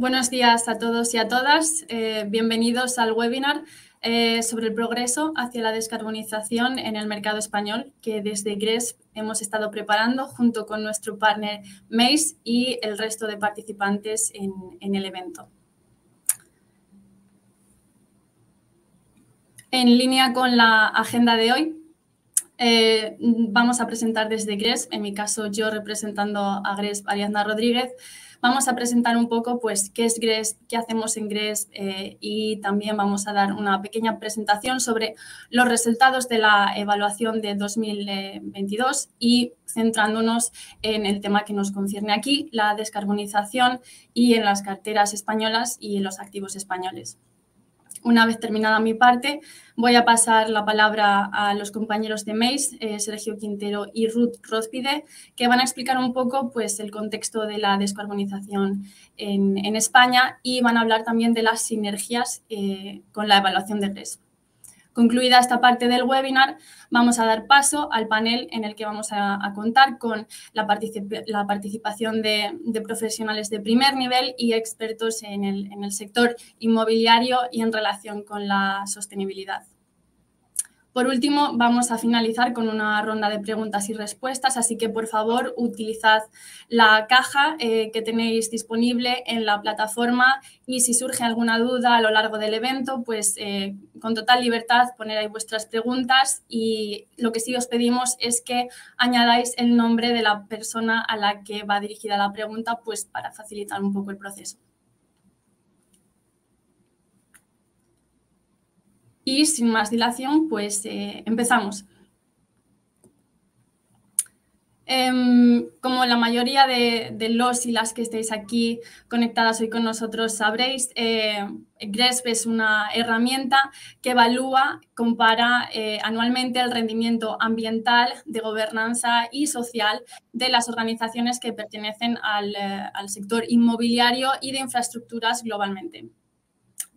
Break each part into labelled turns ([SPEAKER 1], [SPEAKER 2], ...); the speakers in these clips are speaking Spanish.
[SPEAKER 1] Buenos días a todos y a todas. Bienvenidos al webinar sobre el progreso hacia la descarbonización en el mercado español que desde GRESP hemos estado preparando junto con nuestro partner Mace y el resto de participantes en el evento. En línea con la agenda de hoy, vamos a presentar desde GRESP, en mi caso yo representando a GRESP, Ariadna Rodríguez. Vamos a presentar un poco pues, qué es GRESP, qué hacemos en GRESP y también vamos a dar una pequeña presentación sobre los resultados de la evaluación de 2022 y centrándonos en el tema que nos concierne aquí, la descarbonización y en las carteras españolas y en los activos españoles. Una vez terminada mi parte, voy a pasar la palabra a los compañeros de Mace, Sergio Quintero y Ruth Rózpide, que van a explicar un poco pues, el contexto de la descarbonización en España y van a hablar también de las sinergias con la evaluación de GRESP. Concluida esta parte del webinar, vamos a dar paso al panel en el que vamos a contar con la participación de profesionales de primer nivel y expertos en el sector inmobiliario y en relación con la sostenibilidad. Por último, vamos a finalizar con una ronda de preguntas y respuestas, así que, por favor, utilizad la caja que tenéis disponible en la plataforma y si surge alguna duda a lo largo del evento, pues con total libertad poner ahí vuestras preguntas y lo que sí os pedimos es que añadáis el nombre de la persona a la que va dirigida la pregunta, pues para facilitar un poco el proceso. Y sin más dilación, pues empezamos. Como la mayoría de los y las que estéis aquí conectadas hoy con nosotros sabréis, GRESP es una herramienta que evalúa, compara anualmente el rendimiento ambiental, de gobernanza y social de las organizaciones que pertenecen al sector inmobiliario y de infraestructuras globalmente.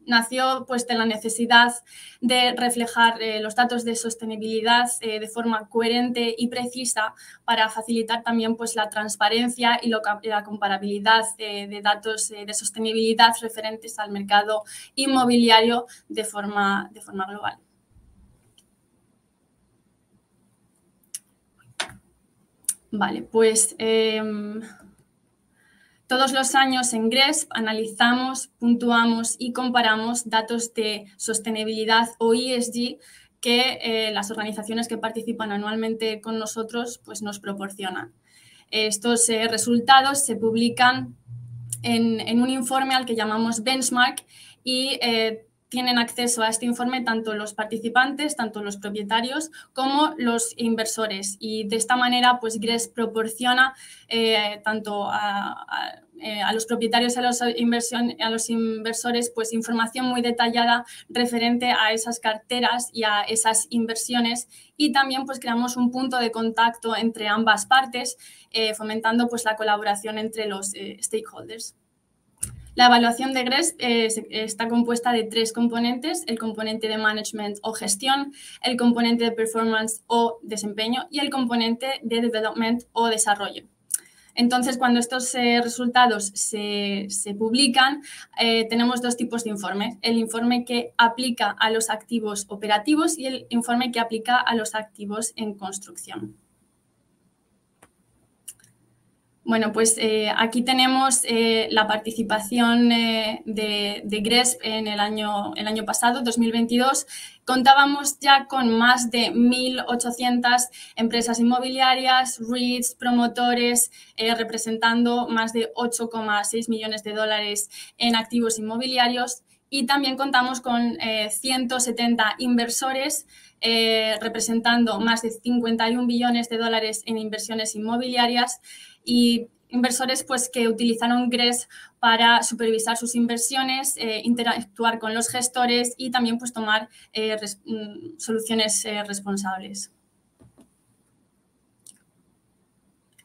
[SPEAKER 1] Nació pues, de la necesidad de reflejar los datos de sostenibilidad de forma coherente y precisa para facilitar también pues, la transparencia y la comparabilidad de datos de sostenibilidad referentes al mercado inmobiliario de forma global. Vale, pues todos los años en GRESP analizamos, puntuamos y comparamos datos de sostenibilidad o ESG que las organizaciones que participan anualmente con nosotros pues, nos proporcionan. Estos resultados se publican en un informe al que llamamos benchmark y tienen acceso a este informe tanto los participantes, tanto los propietarios como los inversores. Y de esta manera, pues GRESP proporciona tanto a los propietarios y a los inversores pues información muy detallada referente a esas carteras y a esas inversiones y también pues creamos un punto de contacto entre ambas partes fomentando pues la colaboración entre los stakeholders. La evaluación de GRESP está compuesta de tres componentes, el componente de management o gestión, el componente de performance o desempeño y el componente de development o desarrollo. Entonces, cuando estos resultados se publican, tenemos dos tipos de informes. El informe que aplica a los activos operativos y el informe que aplica a los activos en construcción. Bueno, pues aquí tenemos la participación de GRESP en el año pasado, 2022. Contábamos ya con más de 1.800 empresas inmobiliarias, REITs, promotores, representando más de 8,6 millones de dólares en activos inmobiliarios. Y también contamos con 170 inversores representando más de 51 billones de dólares en inversiones inmobiliarias y inversores pues, que utilizaron GRESP para supervisar sus inversiones, interactuar con los gestores y también pues, tomar soluciones responsables.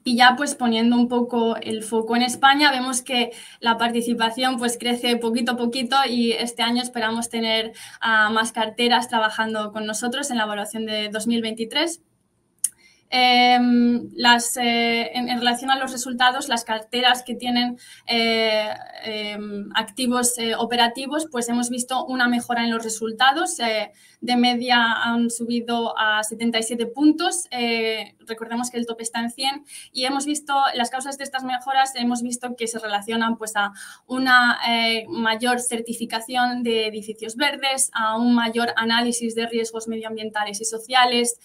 [SPEAKER 1] Y ya pues poniendo un poco el foco en España, vemos que la participación pues crece poquito a poquito y este año esperamos tener más carteras trabajando con nosotros en la evaluación de 2023. En relación a los resultados, las carteras que tienen activos operativos, pues hemos visto una mejora en los resultados. De media han subido a 77 puntos. Recordemos que el tope está en 100 y hemos visto las causas de estas mejoras, hemos visto que se relacionan pues, a una mayor certificación de edificios verdes, a un mayor análisis de riesgos medioambientales y sociales,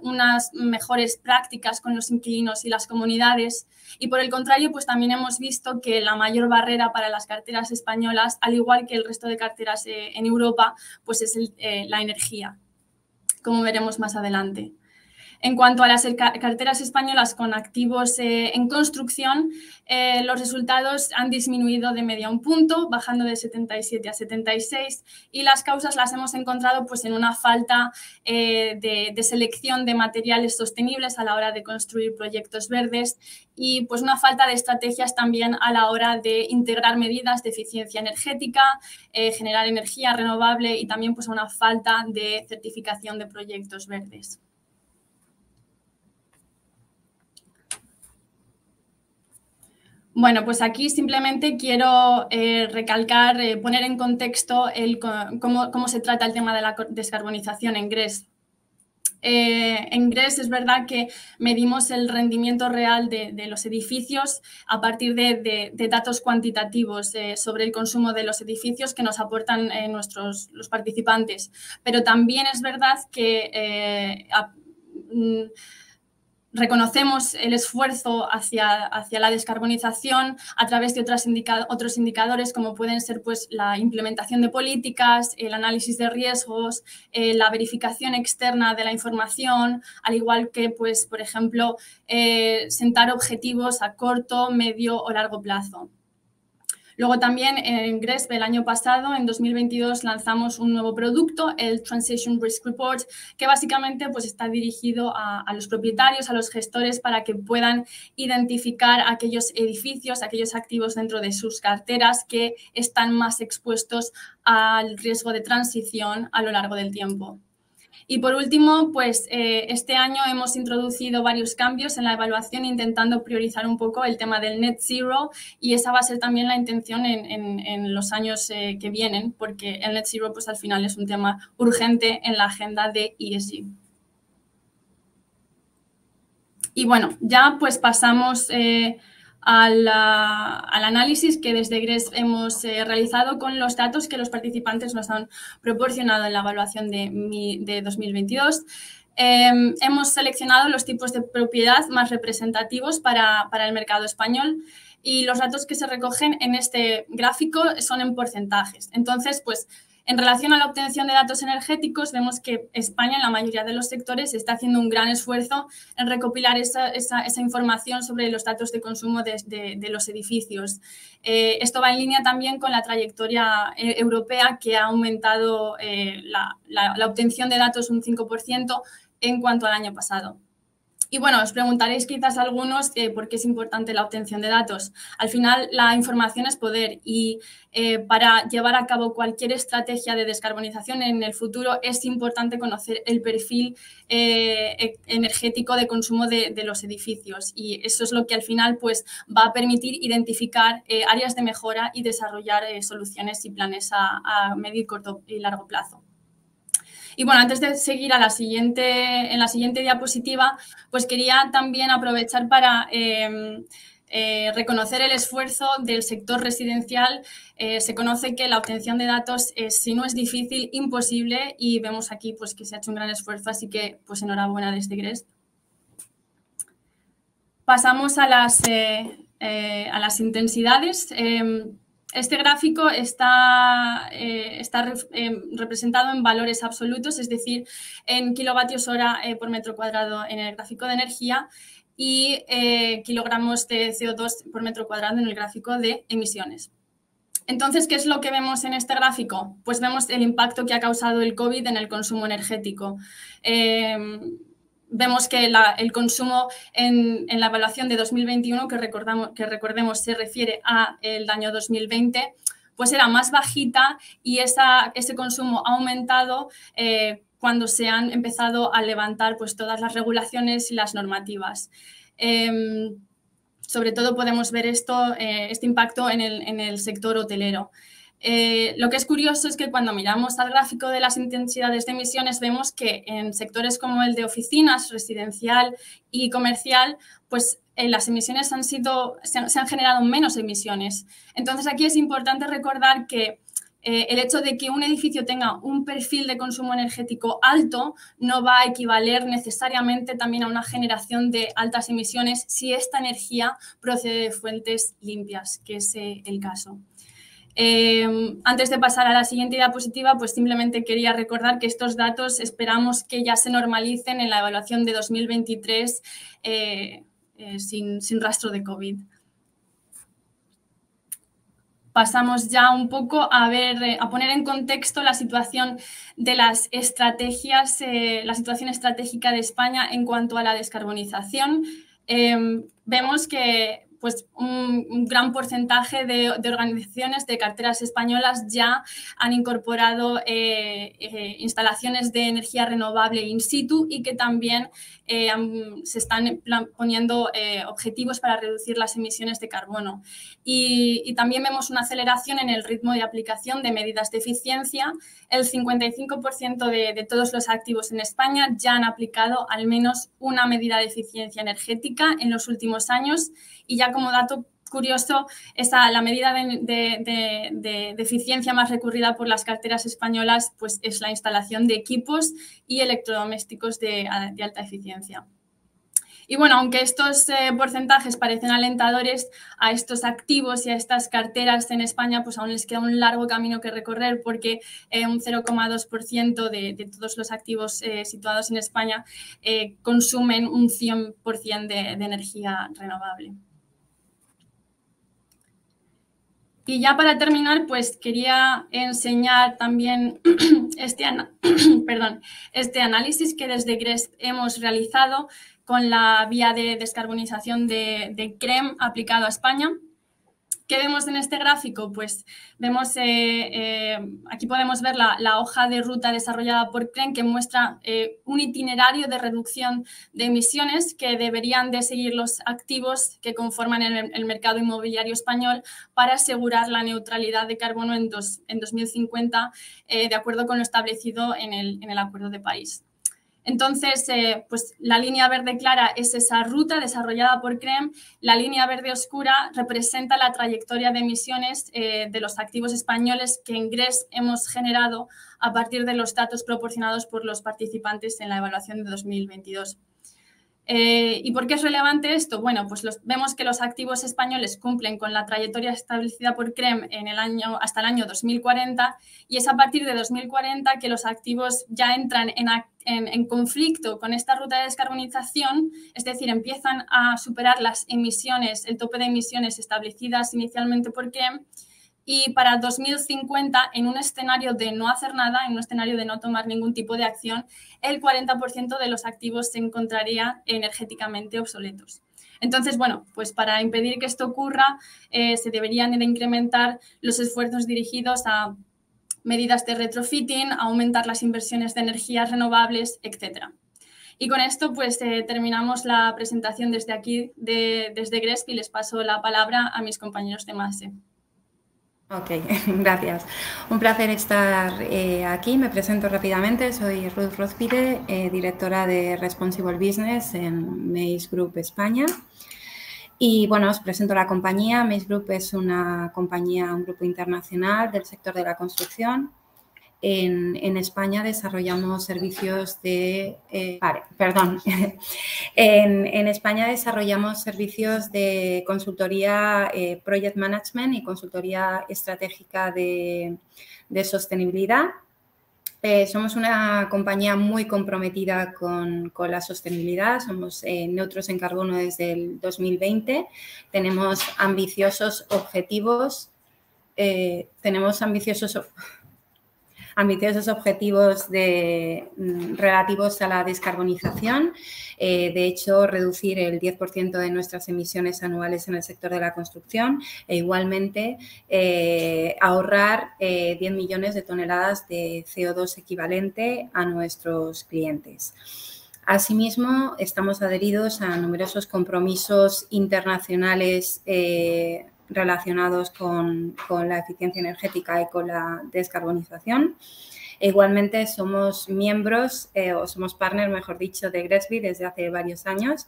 [SPEAKER 1] unas mejores prácticas con los inquilinos y las comunidades. Y por el contrario, pues también hemos visto que la mayor barrera para las carteras españolas, al igual que el resto de carteras en Europa, pues es la energía, como veremos más adelante. En cuanto a las carteras españolas con activos en construcción, los resultados han disminuido de media un punto, bajando de 77 a 76, y las causas las hemos encontrado pues, en una falta de selección de materiales sostenibles a la hora de construir proyectos verdes y pues, una falta de estrategias también a la hora de integrar medidas de eficiencia energética, generar energía renovable y también pues, una falta de certificación de proyectos verdes. Bueno, pues aquí simplemente quiero recalcar, poner en contexto cómo se trata el tema de la descarbonización en GRES. En GRES es verdad que medimos el rendimiento real de los edificios a partir de datos cuantitativos sobre el consumo de los edificios que nos aportan los participantes. Pero también es verdad que reconocemos el esfuerzo hacia la descarbonización a través de otros indicadores como pueden ser pues, la implementación de políticas, el análisis de riesgos, la verificación externa de la información, al igual que, pues, por ejemplo, sentar objetivos a corto, medio o largo plazo. Luego también en GRESB el año pasado, en 2022, lanzamos un nuevo producto, el Transition Risk Report, que básicamente pues, está dirigido a los propietarios, a los gestores, para que puedan identificar aquellos edificios, aquellos activos dentro de sus carteras que están más expuestos al riesgo de transición a lo largo del tiempo. Y por último, pues este año hemos introducido varios cambios en la evaluación intentando priorizar un poco el tema del net zero y esa va a ser también la intención en los años que vienen porque el net zero pues al final es un tema urgente en la agenda de ESG. Y bueno, ya pues pasamos al análisis que desde GRESB hemos realizado con los datos que los participantes nos han proporcionado en la evaluación de 2022. Hemos seleccionado los tipos de propiedad más representativos para el mercado español y los datos que se recogen en este gráfico son en porcentajes. Entonces, pues, en relación a la obtención de datos energéticos, vemos que España, en la mayoría de los sectores, está haciendo un gran esfuerzo en recopilar esa información sobre los datos de consumo de los edificios. Esto va en línea también con la trayectoria europea, que ha aumentado la obtención de datos un 5% en cuanto al año pasado. Y bueno, os preguntaréis quizás algunos por qué es importante la obtención de datos. Al final, la información es poder y para llevar a cabo cualquier estrategia de descarbonización en el futuro es importante conocer el perfil energético de consumo de los edificios y eso es lo que al final pues, va a permitir identificar áreas de mejora y desarrollar soluciones y planes a medio, corto y largo plazo. Y bueno, antes de seguir en la siguiente diapositiva, pues quería también aprovechar para reconocer el esfuerzo del sector residencial. Se conoce que la obtención de datos, si no es difícil, imposible y vemos aquí pues, que se ha hecho un gran esfuerzo, así que pues enhorabuena desde GRESB. Pasamos a las intensidades. Este gráfico está representado en valores absolutos, es decir, en kilovatios hora por metro cuadrado en el gráfico de energía y kilogramos de CO2 por metro cuadrado en el gráfico de emisiones. Entonces, ¿qué es lo que vemos en este gráfico? Pues vemos el impacto que ha causado el COVID en el consumo energético. Vemos que el consumo en la evaluación de 2021, que recordemos se refiere al año 2020, pues era más bajita y ese consumo ha aumentado cuando se han empezado a levantar pues, todas las regulaciones y las normativas. Sobre todo podemos ver este impacto en el sector hotelero. Lo que es curioso es que cuando miramos al gráfico de las intensidades de emisiones vemos que en sectores como el de oficinas, residencial y comercial, pues las emisiones se han generado menos emisiones. Entonces aquí es importante recordar que el hecho de que un edificio tenga un perfil de consumo energético alto no va a equivaler necesariamente también a una generación de altas emisiones si esta energía procede de fuentes limpias, que es el caso. Antes de pasar a la siguiente diapositiva, pues simplemente quería recordar que estos datos esperamos que ya se normalicen en la evaluación de 2023 sin rastro de COVID. Pasamos ya un poco a poner en contexto la situación de las estrategias, la situación estratégica de España en cuanto a la descarbonización. Vemos que pues, un gran porcentaje de organizaciones de carteras españolas ya han incorporado instalaciones de energía renovable in situ y que también se están poniendo objetivos para reducir las emisiones de carbono. Y también vemos una aceleración en el ritmo de aplicación de medidas de eficiencia. El 55% de todos los activos en España ya han aplicado al menos una medida de eficiencia energética en los últimos años. Y ya como dato curioso, la medida de eficiencia más recurrida por las carteras españolas pues, es la instalación de equipos y electrodomésticos de alta eficiencia. Y bueno, aunque estos porcentajes parecen alentadores, a estos activos y a estas carteras en España pues aún les queda un largo camino que recorrer porque un 0,2% de todos los activos situados en España consumen un 100% de energía renovable. Y ya para terminar, pues quería enseñar también este análisis que desde GRESB hemos realizado con la vía de descarbonización de CREM aplicado a España. ¿Qué vemos en este gráfico? Pues vemos, aquí podemos ver la hoja de ruta desarrollada por CREM que muestra un itinerario de reducción de emisiones que deberían de seguir los activos que conforman el mercado inmobiliario español para asegurar la neutralidad de carbono en 2050, de acuerdo con lo establecido en el Acuerdo de París. Entonces, pues la línea verde clara es esa ruta desarrollada por CREM, la línea verde oscura representa la trayectoria de emisiones de los activos españoles que en GRESB hemos generado a partir de los datos proporcionados por los participantes en la evaluación de 2022. ¿Y por qué es relevante esto? Bueno, pues vemos que los activos españoles cumplen con la trayectoria establecida por CREM hasta el año 2040 y es a partir de 2040 que los activos ya entran en conflicto con esta ruta de descarbonización, es decir, empiezan a superar las emisiones, el tope de emisiones establecidas inicialmente por CREM. Y para 2050, en un escenario de no hacer nada, en un escenario de no tomar ningún tipo de acción, el 40% de los activos se encontraría energéticamente obsoletos. Entonces, bueno, pues para impedir que esto ocurra, se deberían de incrementar los esfuerzos dirigidos a medidas de retrofitting, a aumentar las inversiones de energías renovables, etc. Y con esto, pues terminamos la presentación desde aquí, desde GRESB, y les paso la palabra a mis compañeros de MASE.
[SPEAKER 2] Ok, gracias. Un placer estar aquí. Me presento rápidamente. Soy Ruth Rozpide, directora de Responsible Business en Mace Group España. Y bueno, os presento la compañía. Mace Group es una compañía, un grupo internacional del sector de la construcción. En España desarrollamos servicios de... En España desarrollamos servicios de consultoría Project Management y consultoría estratégica de sostenibilidad. Somos una compañía muy comprometida con la sostenibilidad. Somos neutros en carbono desde el 2020. Tenemos ambiciosos objetivos. ambiciosos objetivos relativos a la descarbonización. De hecho, reducir el 10% de nuestras emisiones anuales en el sector de la construcción e igualmente ahorrar 10 millones de toneladas de CO2 equivalente a nuestros clientes. Asimismo, estamos adheridos a numerosos compromisos internacionales relacionados con la eficiencia energética y con la descarbonización. Igualmente somos miembros o somos partners, mejor dicho, de GRESB desde hace varios años.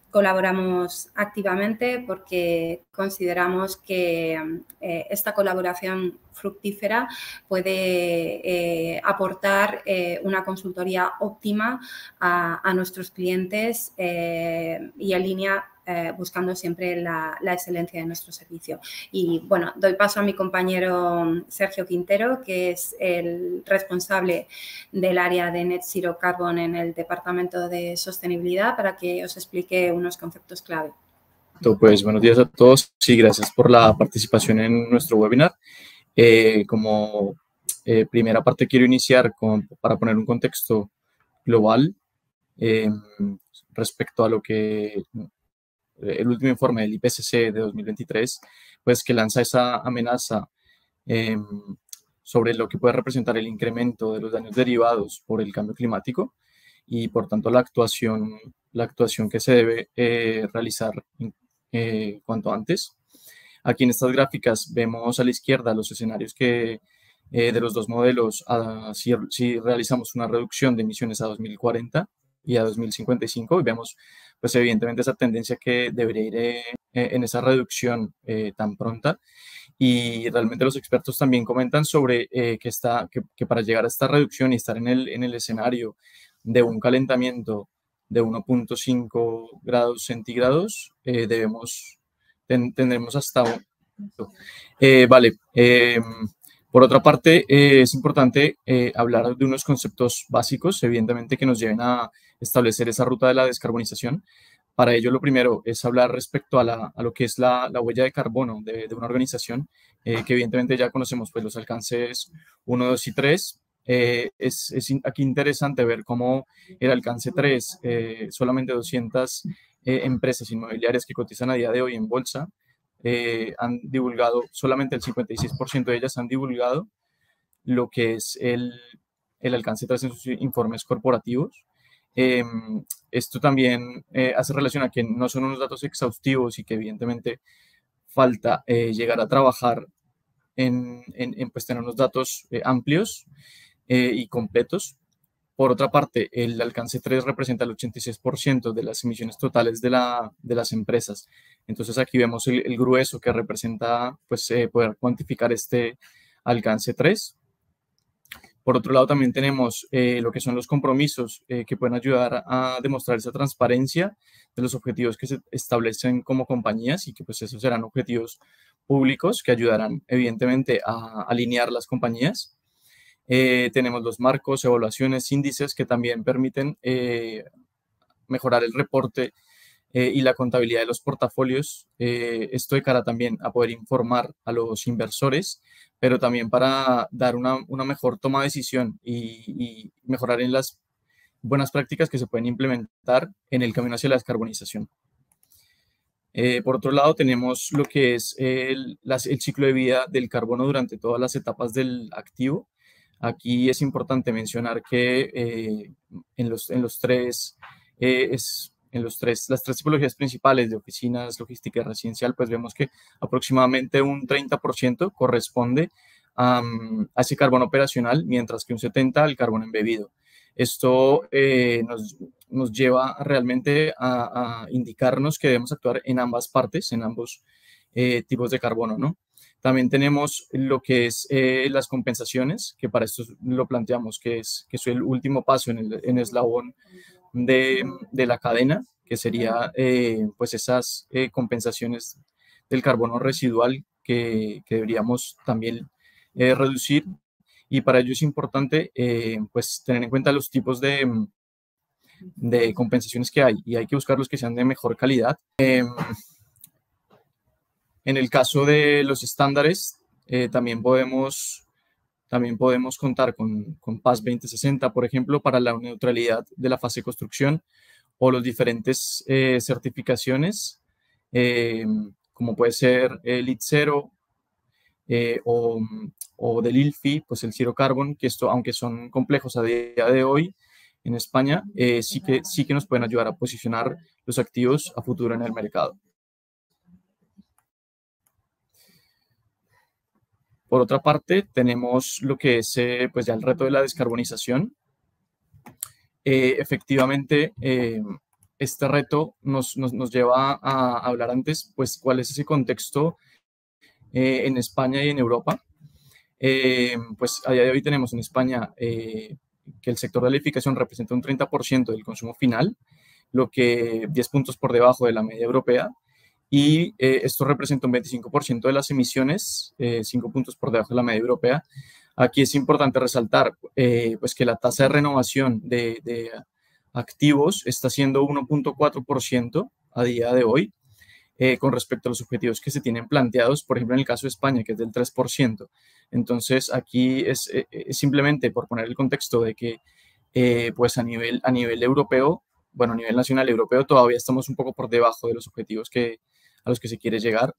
[SPEAKER 2] Colaboramos activamente porque consideramos que esta colaboración fructífera puede aportar una consultoría óptima a nuestros clientes y en línea buscando siempre la excelencia de nuestro servicio. Y bueno, doy paso a mi compañero Sergio Quintero, que es el responsable del área de Net Zero Carbon en el Departamento de Sostenibilidad, para que os explique unos conceptos clave.
[SPEAKER 3] Pues buenos días a todos. Sí, gracias por la participación en nuestro webinar. Como primera parte quiero iniciar para poner un contexto global respecto a lo que el último informe del IPCC de 2023, pues que lanza esa amenaza sobre lo que puede representar el incremento de los daños derivados por el cambio climático y por tanto la actuación que se debe realizar cuanto antes. Aquí en estas gráficas vemos a la izquierda los escenarios de los dos modelos si realizamos una reducción de emisiones a 2040 y a 2055, y vemos pues evidentemente esa tendencia que debería ir en esa reducción tan pronta. Y realmente los expertos también comentan sobre que para llegar a esta reducción y estar en el escenario de un calentamiento de 1.5 grados centígrados, tendremos hasta por otra parte, es importante hablar de unos conceptos básicos, evidentemente, que nos lleven a establecer esa ruta de la descarbonización. Para ello, lo primero es hablar respecto a lo que es la huella de carbono de una organización, que evidentemente ya conocemos pues, los alcances 1, 2 y 3. Es aquí interesante ver cómo el alcance 3, solamente 200 empresas inmobiliarias que cotizan a día de hoy en bolsa, han divulgado, solamente el 56% de ellas han divulgado lo que es el alcance 3 en sus informes corporativos. Esto también hace relación a que no son unos datos exhaustivos y que evidentemente falta llegar a trabajar pues, tener unos datos amplios y completos. Por otra parte, el alcance 3 representa el 86% de las emisiones totales de las empresas. Entonces aquí vemos el grueso que representa pues, poder cuantificar este alcance 3. Por otro lado, también tenemos lo que son los compromisos que pueden ayudar a demostrar esa transparencia de los objetivos que se establecen como compañías y que pues esos serán objetivos públicos que ayudarán evidentemente a alinear las compañías. Tenemos los marcos, evaluaciones, índices que también permiten mejorar el reporte y la contabilidad de los portafolios. Esto de cara también a poder informar a los inversores, pero también para dar una mejor toma de decisión y mejorar en las buenas prácticas que se pueden implementar en el camino hacia la descarbonización. Por otro lado, tenemos lo que es el ciclo de vida del carbono durante todas las etapas del activo. Aquí es importante mencionar que las tres tipologías principales de oficinas, logística y residencial, pues vemos que aproximadamente un 30% corresponde a ese carbono operacional, mientras que un 70% al carbono embebido. Esto nos lleva realmente a indicarnos que debemos actuar en ambas partes, en ambos tipos de carbono, ¿no? También tenemos lo que es las compensaciones, que para esto lo planteamos, que es el último paso en el eslabón de la cadena, que sería pues esas compensaciones del carbono residual que deberíamos también reducir. Y para ello es importante pues tener en cuenta los tipos de compensaciones que hay, y hay que buscar los que sean de mejor calidad. En el caso de los estándares, también podemos También podemos contar con PAS 2060, por ejemplo, para la neutralidad de la fase de construcción, o los diferentes certificaciones, como puede ser el LEED Zero o del ILFI, pues el Zero Carbon, que esto, aunque son complejos a día de hoy en España, sí que nos pueden ayudar a posicionar los activos a futuro en el mercado. Por otra parte, tenemos lo que es pues ya el reto de la descarbonización. Efectivamente, este reto nos lleva a hablar antes, pues, cuál es ese contexto en España y en Europa. Pues a día de hoy tenemos en España que el sector de la edificación representa un 30% del consumo final, lo que 10 puntos por debajo de la media europea, y esto representa un 25% de las emisiones, 5 puntos por debajo de la media europea. Aquí es importante resaltar pues que la tasa de renovación de activos está siendo 1.4% a día de hoy, con respecto a los objetivos que se tienen planteados, por ejemplo, en el caso de España, que es del 3%. Entonces, aquí es simplemente por poner el contexto de que pues a nivel europeo, bueno, a nivel nacional europeo, todavía estamos un poco por debajo de los objetivos a los que se quiere llegar.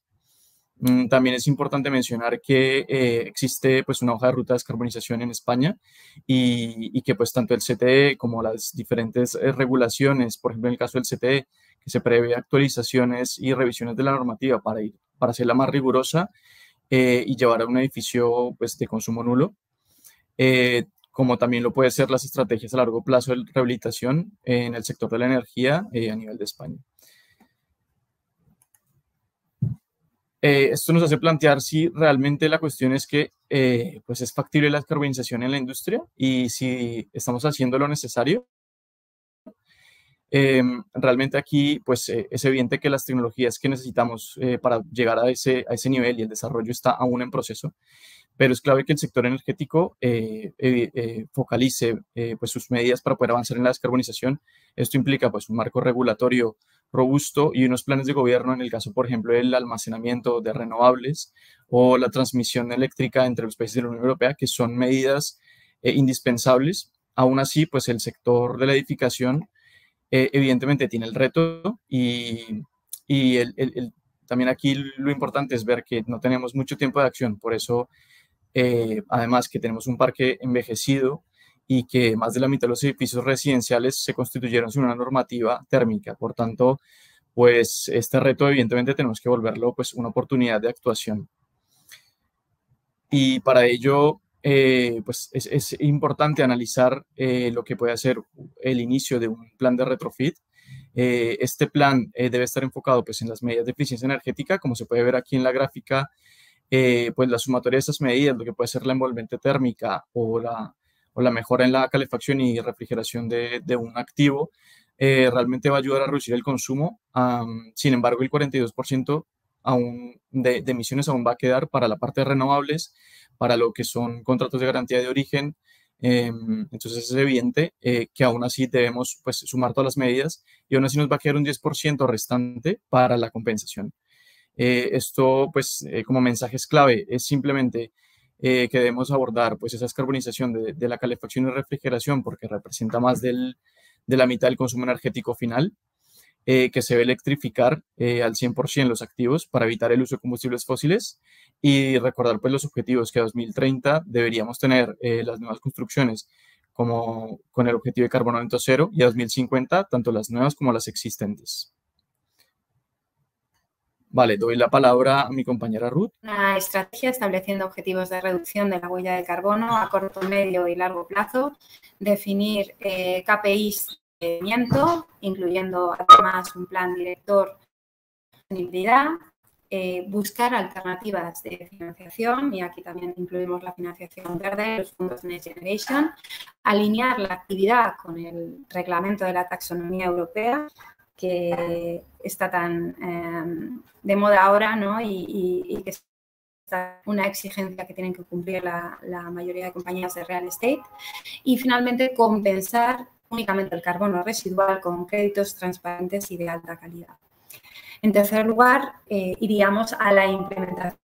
[SPEAKER 3] También es importante mencionar que existe pues una hoja de ruta de descarbonización en España y que pues tanto el CTE como las diferentes regulaciones, por ejemplo en el caso del CTE, que se prevé actualizaciones y revisiones de la normativa para hacerla más rigurosa y llevar a un edificio pues de consumo nulo, como también lo puede ser las estrategias a largo plazo de rehabilitación en el sector de la energía a nivel de España. Esto nos hace plantear si realmente la cuestión es que pues es factible la descarbonización en la industria y si estamos haciendo lo necesario. Realmente aquí pues es evidente que las tecnologías que necesitamos para llegar a ese nivel y el desarrollo está aún en proceso, pero es clave que el sector energético focalice pues sus medidas para poder avanzar en la descarbonización. Esto implica pues un marco regulatorio robusto y unos planes de gobierno en el caso, por ejemplo, del almacenamiento de renovables o la transmisión eléctrica entre los países de la Unión Europea, que son medidas indispensables. Aún así, pues el sector de la edificación evidentemente tiene el reto y también aquí lo importante es ver que no tenemos mucho tiempo de acción, por eso además que tenemos un parque envejecido y que más de la mitad de los edificios residenciales se constituyeron sin una normativa térmica. Por tanto, pues este reto evidentemente tenemos que volverlo pues una oportunidad de actuación. Y para ello, pues es importante analizar lo que puede ser el inicio de un plan de retrofit. Este plan debe estar enfocado pues en las medidas de eficiencia energética, como se puede ver aquí en la gráfica. Pues la sumatoria de estas medidas, lo que puede ser la envolvente térmica o la mejora en la calefacción y refrigeración de un activo, realmente va a ayudar a reducir el consumo. Sin embargo, el 42% aún de emisiones aún va a quedar para la parte de renovables, para lo que son contratos de garantía de origen. Entonces es evidente que aún así debemos pues, sumar todas las medidas y aún así nos va a quedar un 10% restante para la compensación. Esto, pues, como mensajes clave, es simplemente que debemos abordar pues, esa descarbonización de la calefacción y refrigeración porque representa más de la mitad del consumo energético final, que se debe electrificar al 100% los activos para evitar el uso de combustibles fósiles y recordar pues, los objetivos que a 2030 deberíamos tener las nuevas construcciones como con el objetivo de carbono neto cero y a 2050 tanto las nuevas como las existentes. Vale, doy la palabra a mi compañera Ruth.
[SPEAKER 2] Una estrategia estableciendo objetivos de reducción de la huella de carbono a corto, medio y largo plazo, definir KPIs de seguimiento, incluyendo además un plan director de sostenibilidad, buscar alternativas de financiación, y aquí también incluimos la financiación verde, los fondos Next Generation, alinear la actividad con el reglamento de la taxonomía europea, que está tan de moda ahora, ¿no? y que es una exigencia que tienen que cumplir la mayoría de compañías de real estate. Y finalmente, compensar únicamente el carbono residual con créditos transparentes y de alta calidad. En tercer lugar, iríamos a la implementación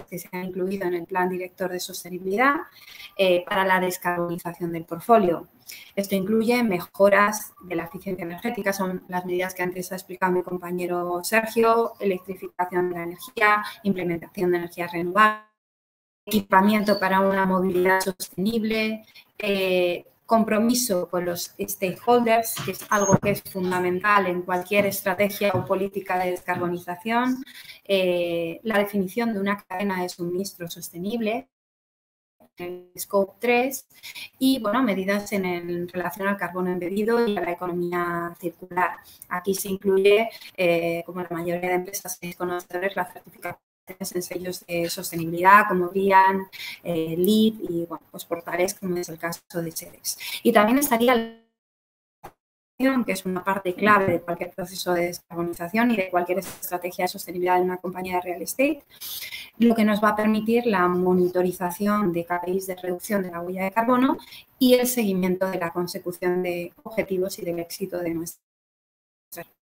[SPEAKER 2] que se han incluido en el Plan Director de Sostenibilidad para la descarbonización del portfolio. Esto incluye mejoras de la eficiencia energética, son las medidas que antes ha explicado mi compañero Sergio, electrificación de la energía, implementación de energías renovables, equipamiento para una movilidad sostenible, compromiso con los stakeholders, que es algo que es fundamental en cualquier estrategia o política de descarbonización, la definición de una cadena de suministro sostenible, el Scope 3, y bueno, medidas en relación al carbono embebido y a la economía circular. Aquí se incluye, como la mayoría de empresas que conocedores, la certificación en sellos de sostenibilidad como BREEAM, LEED y bueno, pues portales como es el caso de Sedex. Y también estaría que es una parte clave de cualquier proceso de descarbonización y de cualquier estrategia de sostenibilidad de una compañía de real estate, lo que nos va a permitir la monitorización de KPIs de reducción de la huella de carbono y el seguimiento de la consecución de objetivos y del éxito de nuestra.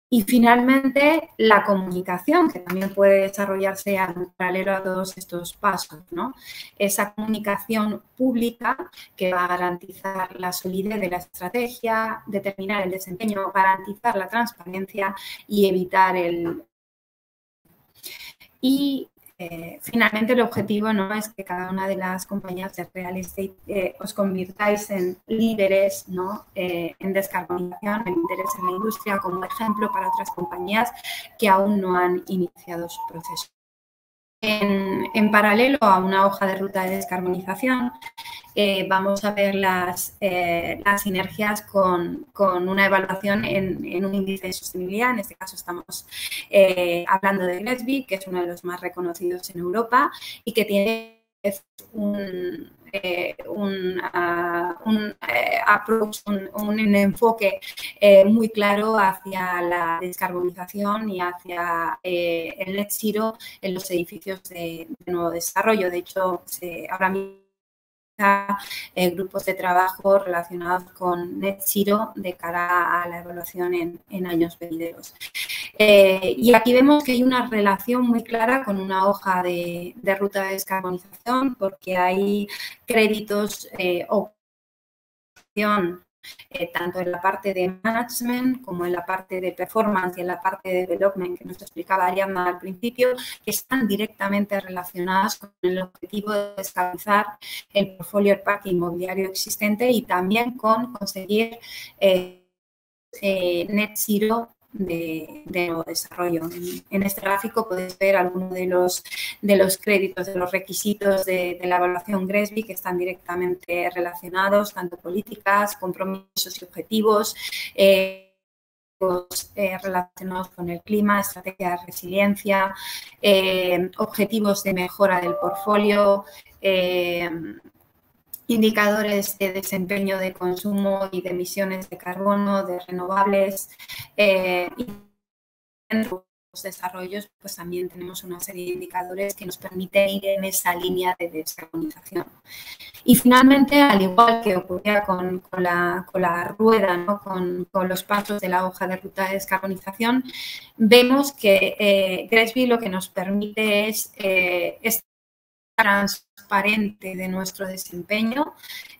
[SPEAKER 2] Y finalmente, la comunicación, que también puede desarrollarse en paralelo a todos estos pasos, ¿no? Esa comunicación pública que va a garantizar la solidez de la estrategia, determinar el desempeño, garantizar la transparencia y evitar el... finalmente, el objetivo no es que cada una de las compañías de real estate os convirtáis en líderes, ¿no? En descarbonización, en interés en la industria, como ejemplo para otras compañías que aún no han iniciado su proceso. En paralelo a una hoja de ruta de descarbonización, vamos a ver las sinergias con una evaluación en un índice de sostenibilidad. En este caso estamos hablando de GRESB, que es uno de los más reconocidos en Europa y que tiene un enfoque muy claro hacia la descarbonización y hacia el net zero en los edificios de nuevo desarrollo. De hecho, ahora mismo grupos de trabajo relacionados con net zero de cara a la evaluación en años venideros. Y aquí vemos que hay una relación muy clara con una hoja de ruta de descarbonización, porque hay créditos o tanto en la parte de management como en la parte de performance y en la parte de development que nos explicaba Ariadna al principio, que están directamente relacionadas con el objetivo de estabilizar el portfolio del parque inmobiliario existente y también con conseguir net zero de nuevo desarrollo. En este gráfico podéis ver algunos de los créditos, de los requisitos de la evaluación GRESB que están directamente relacionados, tanto políticas, compromisos y objetivos, relacionados con el clima, estrategia de resiliencia, objetivos de mejora del portfolio, indicadores de desempeño de consumo y de emisiones de carbono, de renovables. Y en los desarrollos, pues también tenemos una serie de indicadores que nos permiten ir en esa línea de descarbonización. Y finalmente, al igual que ocurría con la rueda, ¿no? con los pasos de la hoja de ruta de descarbonización, vemos que GRESB lo que nos permite es transparente de nuestro desempeño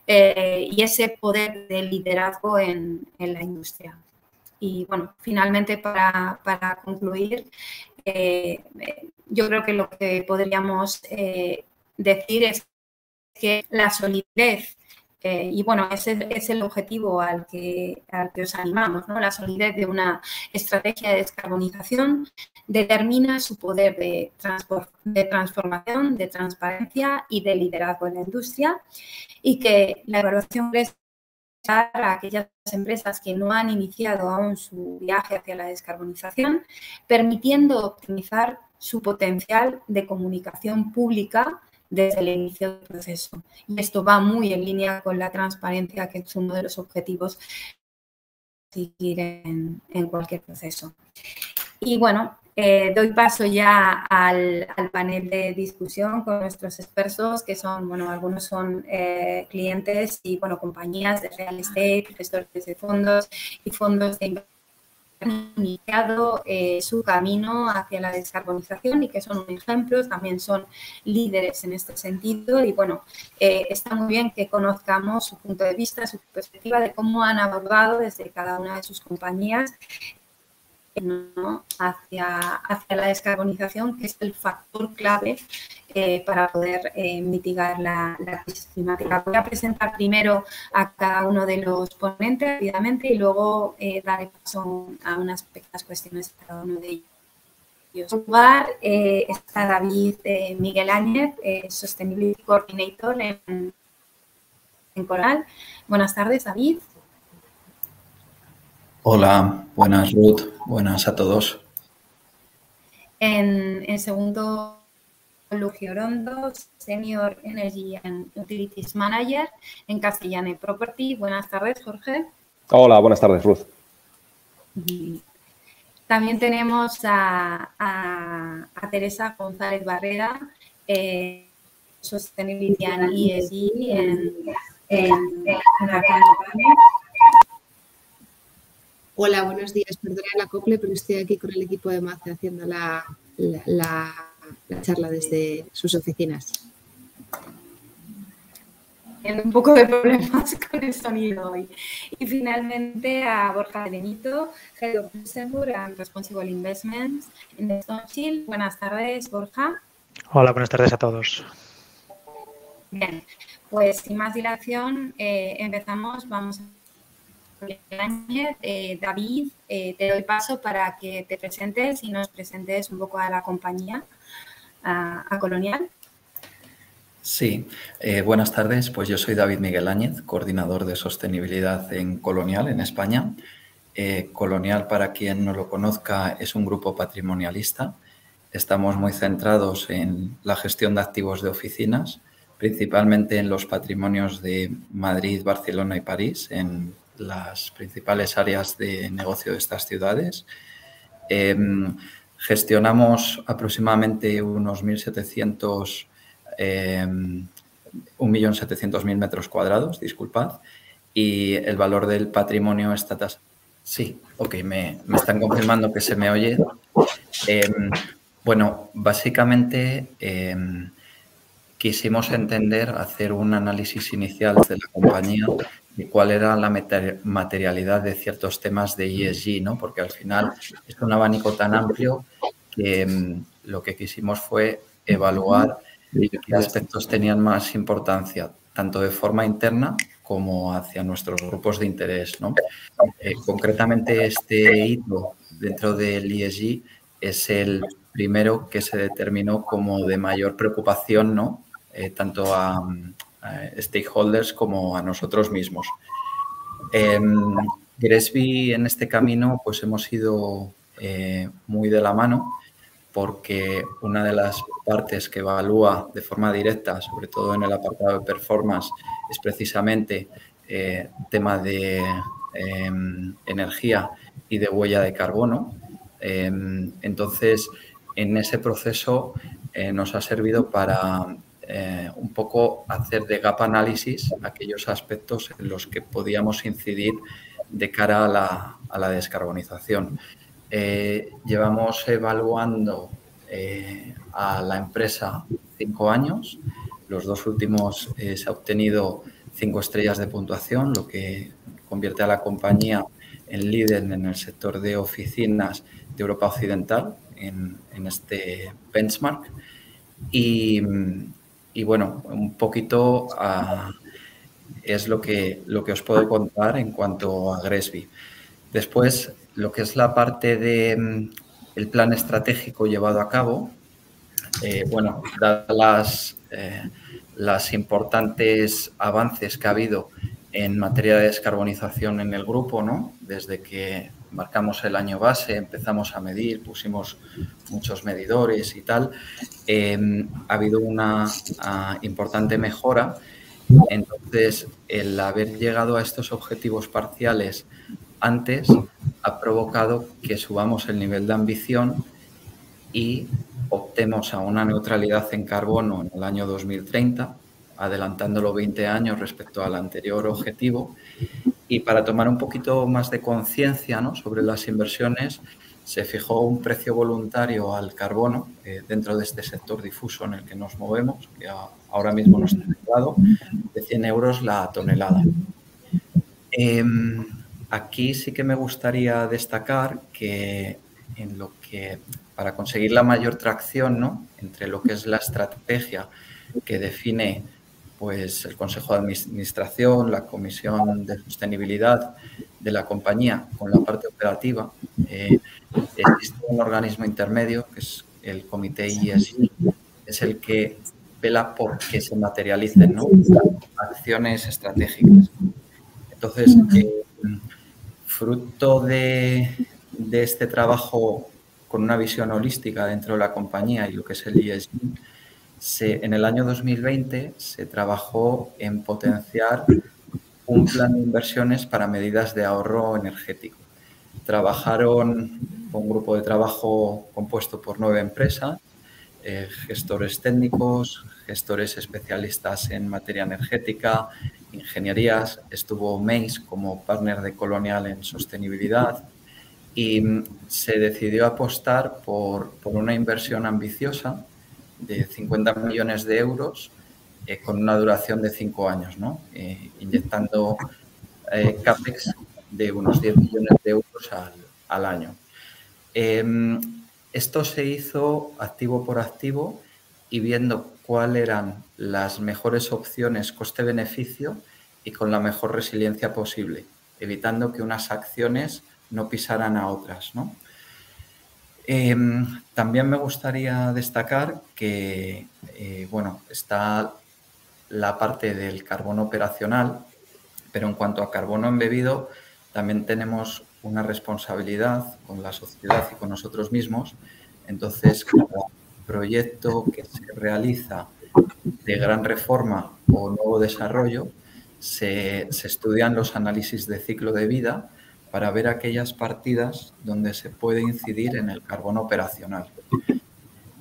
[SPEAKER 2] y ese poder de liderazgo en la industria. Y bueno, finalmente para concluir, yo creo que lo que podríamos decir es que la solidez, y bueno, ese es el objetivo al que os animamos, ¿no? La solidez de una estrategia de descarbonización determina su poder de transformación, de transparencia y de liderazgo en la industria, y que la evaluación a aquellas empresas que no han iniciado aún su viaje hacia la descarbonización, permitiendo optimizar su potencial de comunicación pública desde el inicio del proceso. Y esto va muy en línea con la transparencia, que es uno de los objetivos de seguir en cualquier proceso. Y bueno, doy paso ya al panel de discusión con nuestros expertos, que son, bueno, algunos son clientes y, bueno, compañías de real estate, gestores de fondos y fondos de inversión han iniciado su camino hacia la descarbonización y que son un ejemplo, también son líderes en este sentido y bueno, está muy bien que conozcamos su punto de vista, su perspectiva de cómo han abordado desde cada una de sus compañías, ¿no?, hacia la descarbonización, que es el factor clave para poder mitigar la crisis climática. Voy a presentar primero a cada uno de los ponentes rápidamente y luego daré paso a unas pequeñas cuestiones a cada uno de ellos. En primer lugar está David Miguel Áñez, Sustainability Coordinator en Coral. Buenas tardes, David.
[SPEAKER 4] Hola, buenas Ruth, buenas a todos.
[SPEAKER 2] En segundo, Luigi Orondo, Senior Energy and Utilities Manager en Castellana Property. Buenas tardes, Jorge.
[SPEAKER 5] Hola, buenas tardes, Ruth.
[SPEAKER 2] También tenemos a Teresa González Barrera, Sustainability and ESG en Argentina.
[SPEAKER 6] Hola, buenos días. Perdona el acople, pero estoy aquí con el equipo de MACE haciendo la charla desde sus oficinas.
[SPEAKER 2] Tiene un poco de problemas con el sonido hoy. Y finalmente a Borja Benito, Head of Luxembourg and Responsible Investments en Stoneshield. Buenas tardes, Borja.
[SPEAKER 7] Hola, buenas tardes a todos.
[SPEAKER 2] Bien, pues sin más dilación empezamos. Vamos a David, te doy paso para que te presentes y nos presentes un poco a la compañía, a Colonial.
[SPEAKER 4] Sí, buenas tardes. Pues yo soy David Miguel Áñez, coordinador de sostenibilidad en Colonial, en España. Colonial, para quien no lo conozca, es un grupo patrimonialista. Estamos muy centrados en la gestión de activos de oficinas, principalmente en los patrimonios de Madrid, Barcelona y París, en las principales áreas de negocio de estas ciudades. Gestionamos aproximadamente unos 1.700.000 metros cuadrados, disculpad, y el valor del patrimonio está... Sí, ok, me están confirmando que se me oye. Bueno, básicamente quisimos hacer un análisis inicial de la compañía de cuál era la materialidad de ciertos temas de ESG, ¿no? Porque al final es un abanico tan amplio que lo que quisimos fue evaluar qué aspectos tenían más importancia, tanto de forma interna como hacia nuestros grupos de interés, ¿no? Concretamente, este hito dentro del ESG es el primero que se determinó como de mayor preocupación, ¿no? Tanto a stakeholders como a nosotros mismos. GRESB, en este camino, pues hemos ido muy de la mano, porque una de las partes que evalúa de forma directa, sobre todo en el apartado de performance, es precisamente tema de energía y de huella de carbono. Entonces, en ese proceso nos ha servido para un poco hacer de gap análisis aquellos aspectos en los que podíamos incidir de cara a la descarbonización. Llevamos evaluando a la empresa 5 años. Los 2 últimos se ha obtenido 5 estrellas de puntuación, lo que convierte a la compañía en líder en el sector de oficinas de Europa Occidental en este benchmark. Y bueno, un poquito es lo que os puedo contar en cuanto a GRESB. Después, lo que es la parte del plan estratégico llevado a cabo, bueno, dadas las importantes avances que ha habido en materia de descarbonización en el grupo, ¿no? Desde que marcamos el año base, empezamos a medir, pusimos muchos medidores y tal, ha habido una importante mejora. Entonces, el haber llegado a estos objetivos parciales antes ha provocado que subamos el nivel de ambición y optemos a una neutralidad en carbono en el año 2030, adelantándolo 20 años respecto al anterior objetivo. Y para tomar un poquito más de conciencia, ¿no?, sobre las inversiones, se fijó un precio voluntario al carbono dentro de este sector difuso en el que nos movemos, que ahora mismo no está regulado, de 100 euros la tonelada. Aquí sí que me gustaría destacar que para conseguir la mayor tracción, ¿no?, entre lo que es la estrategia que define pues el Consejo de Administración, la Comisión de Sostenibilidad de la compañía con la parte operativa, existe un organismo intermedio que es el Comité ESG, es el que vela por que se materialicen, ¿no?, acciones estratégicas. Entonces, fruto de este trabajo con una visión holística dentro de la compañía y lo que es el ESG, en el año 2020 se trabajó en potenciar un plan de inversiones para medidas de ahorro energético. Trabajaron con un grupo de trabajo compuesto por 9 empresas, gestores técnicos, gestores especialistas en materia energética, ingenierías. Estuvo MEIS como partner de Colonial en sostenibilidad y se decidió apostar por una inversión ambiciosa de 50 millones de euros con una duración de 5 años, ¿no?, inyectando CAPEX de unos 10 millones de euros al año. Esto se hizo activo por activo y viendo cuáles eran las mejores opciones coste-beneficio y con la mejor resiliencia posible, evitando que unas acciones no pisaran a otras, ¿no? También me gustaría destacar que bueno, está la parte del carbono operacional, pero en cuanto a carbono embebido, también tenemos una responsabilidad con la sociedad y con nosotros mismos. Entonces, cada proyecto que se realiza de gran reforma o nuevo desarrollo, se estudian los análisis de ciclo de vida para ver aquellas partidas donde se puede incidir en el carbono operacional.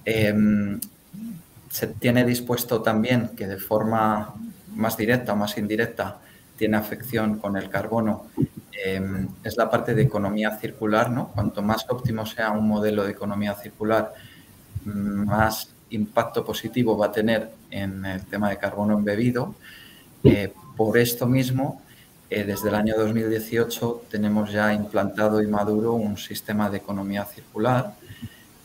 [SPEAKER 4] Se tiene dispuesto también que de forma más directa o más indirecta tiene afección con el carbono, es la parte de economía circular, ¿no? Cuanto más óptimo sea un modelo de economía circular, más impacto positivo va a tener en el tema de carbono embebido. Por esto mismo, desde el año 2018 tenemos ya implantado y maduro un sistema de economía circular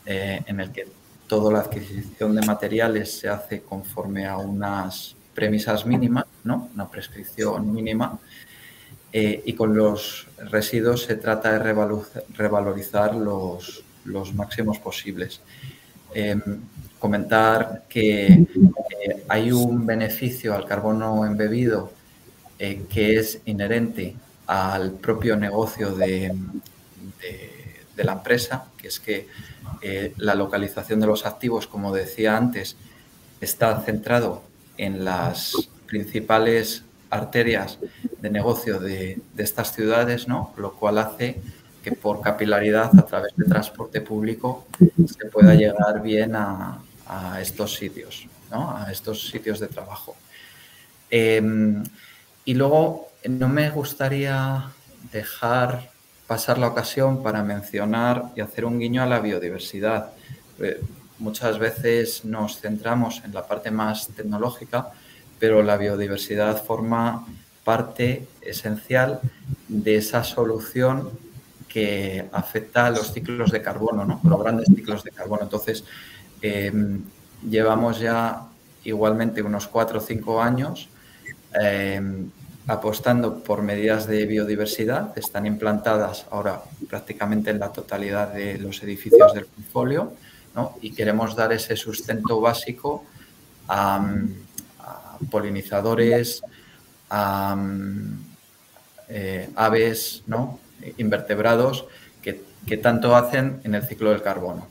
[SPEAKER 4] en el que toda la adquisición de materiales se hace conforme a unas premisas mínimas, ¿no?, una prescripción mínima, y con los residuos se trata de revalorizar los máximos posibles. Comentar que hay un beneficio al carbono embebido que es inherente al propio negocio de la empresa, que es que la localización de los activos, como decía antes, está centrado en las principales arterias de negocio de estas ciudades, ¿no?, lo cual hace que por capilaridad a través de transporte público se pueda llegar bien a estos sitios, ¿no?, a estos sitios de trabajo. Y luego no me gustaría dejar pasar la ocasión para mencionar y hacer un guiño a la biodiversidad. Muchas veces nos centramos en la parte más tecnológica, pero la biodiversidad forma parte esencial de esa solución que afecta a los ciclos de carbono, ¿no?, los grandes ciclos de carbono. Entonces, llevamos ya igualmente unos 4 o 5 años apostando por medidas de biodiversidad. Están implantadas ahora prácticamente en la totalidad de los edificios del portfolio, ¿no?, y queremos dar ese sustento básico a polinizadores, a aves, ¿no?, invertebrados que tanto hacen en el ciclo del carbono.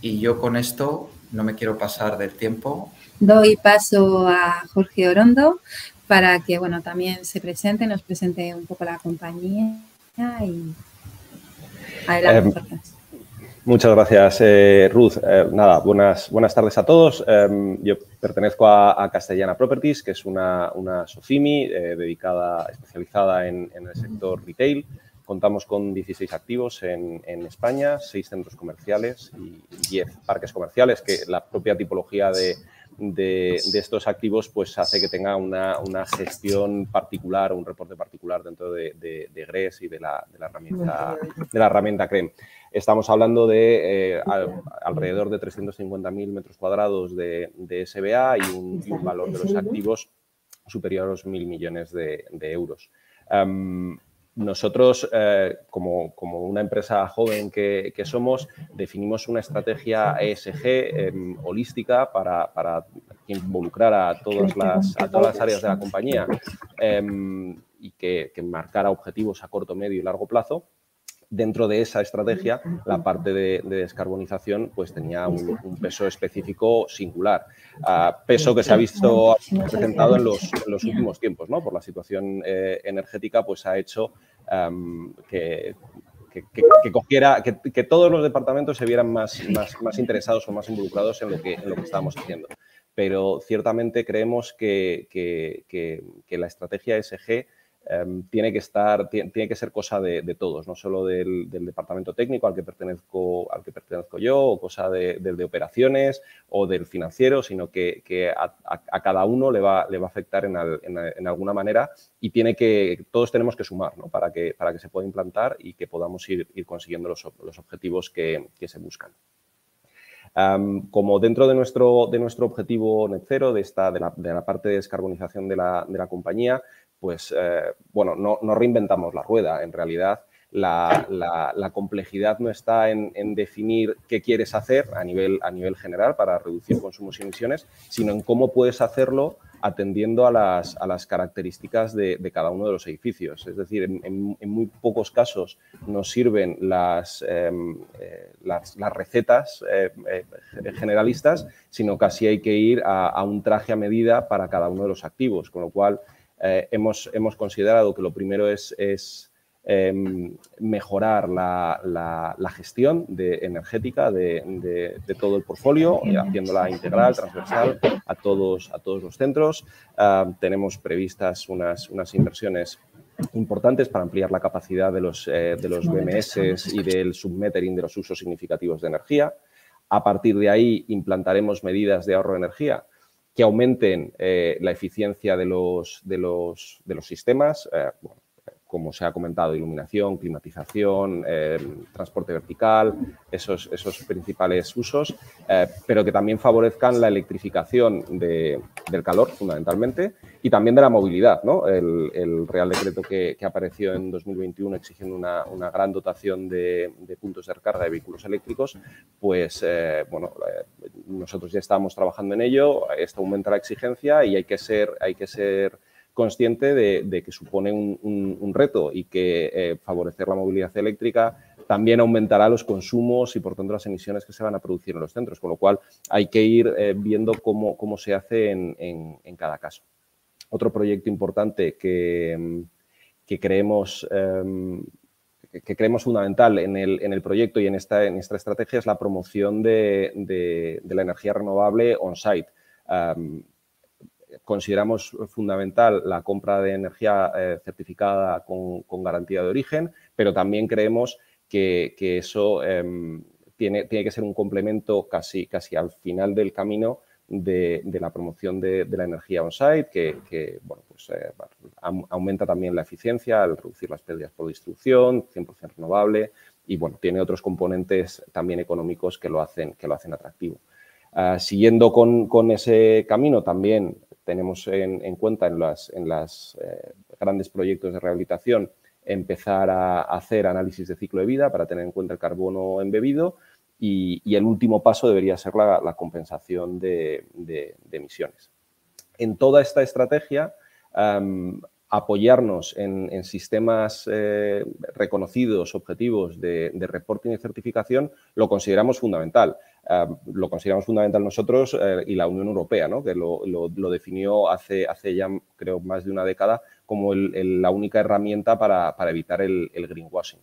[SPEAKER 4] Y yo con esto no me quiero pasar del tiempo.
[SPEAKER 2] Doy paso a Jorge Orondo para que, bueno, también se presente, nos presente un poco la compañía y adelante, Jorge.
[SPEAKER 5] Muchas gracias, Ruth. Nada, buenas tardes a todos. Yo pertenezco a Castellana Properties, que es una SOCIMI especializada en el sector retail. Contamos con 16 activos en España, 6 centros comerciales y 10 parques comerciales, que la propia tipología de estos activos pues hace que tenga una gestión particular, un reporte particular dentro de GRES y de la herramienta CREM. Estamos hablando de alrededor de 350.000 metros cuadrados de SBA y un valor de los activos superior a los 1.000 millones de euros. Nosotros, como una empresa joven que somos, definimos una estrategia ESG holística para involucrar a todas las áreas de la compañía y que marcara objetivos a corto, medio y largo plazo. Dentro de esa estrategia, la parte de descarbonización pues tenía un peso específico singular. Peso que se ha visto presentado en los últimos tiempos, ¿no? Por la situación energética, pues ha hecho que todos los departamentos se vieran más interesados o más involucrados en lo que estábamos haciendo. Pero ciertamente creemos que la estrategia ESG tiene que ser cosa de todos, no solo del departamento técnico al que pertenezco yo, o cosa del de operaciones o del financiero, sino que a cada uno le va a afectar en alguna manera y todos tenemos que sumar, ¿no? para que se pueda implantar y que podamos ir consiguiendo los objetivos que se buscan. Como dentro de nuestro objetivo net zero, de la parte de descarbonización de la compañía, pues, bueno, no reinventamos la rueda. En realidad, la complejidad no está en definir qué quieres hacer a nivel general para reducir consumos y emisiones, sino en cómo puedes hacerlo atendiendo a las características de cada uno de los edificios. Es decir, en muy pocos casos nos sirven las recetas generalistas, sino casi hay que ir a un traje a medida para cada uno de los activos, con lo cual hemos considerado que lo primero es mejorar la gestión energética de todo el portfolio, haciéndola integral, transversal a todos los centros. Tenemos previstas unas inversiones importantes para ampliar la capacidad de los BMS y del submetering de los usos significativos de energía. A partir de ahí implantaremos medidas de ahorro de energía que aumenten la eficiencia de los sistemas, como se ha comentado, iluminación, climatización, transporte vertical, esos principales usos, pero que también favorezcan la electrificación del calor, fundamentalmente, y también de la movilidad, ¿no? El Real Decreto que apareció en 2021 exigiendo una gran dotación de puntos de recarga de vehículos eléctricos, pues, bueno, nosotros ya estamos trabajando en ello, esto aumenta la exigencia y hay que ser consciente de que supone un reto y que favorecer la movilidad eléctrica también aumentará los consumos y, por tanto, las emisiones que se van a producir en los centros, con lo cual hay que ir viendo cómo se hace en cada caso. Otro proyecto importante que creemos fundamental en el proyecto y en esta estrategia es la promoción de la energía renovable on-site. Consideramos fundamental la compra de energía certificada con garantía de origen, pero también creemos que eso tiene que ser un complemento casi al final del camino de la promoción de la energía on-site, que bueno, pues, aumenta también la eficiencia al reducir las pérdidas por distribución, 100% renovable y, bueno, tiene otros componentes también económicos que lo hacen atractivo. Siguiendo con ese camino, también tenemos en cuenta en los grandes proyectos de rehabilitación empezar a hacer análisis de ciclo de vida para tener en cuenta el carbono embebido y el último paso debería ser la compensación de emisiones. En toda esta estrategia, apoyarnos en sistemas reconocidos, objetivos de reporting y certificación, lo consideramos fundamental. Lo consideramos fundamental nosotros y la Unión Europea, ¿no? Que lo definió hace ya, creo, más de una década como la única herramienta para evitar el greenwashing.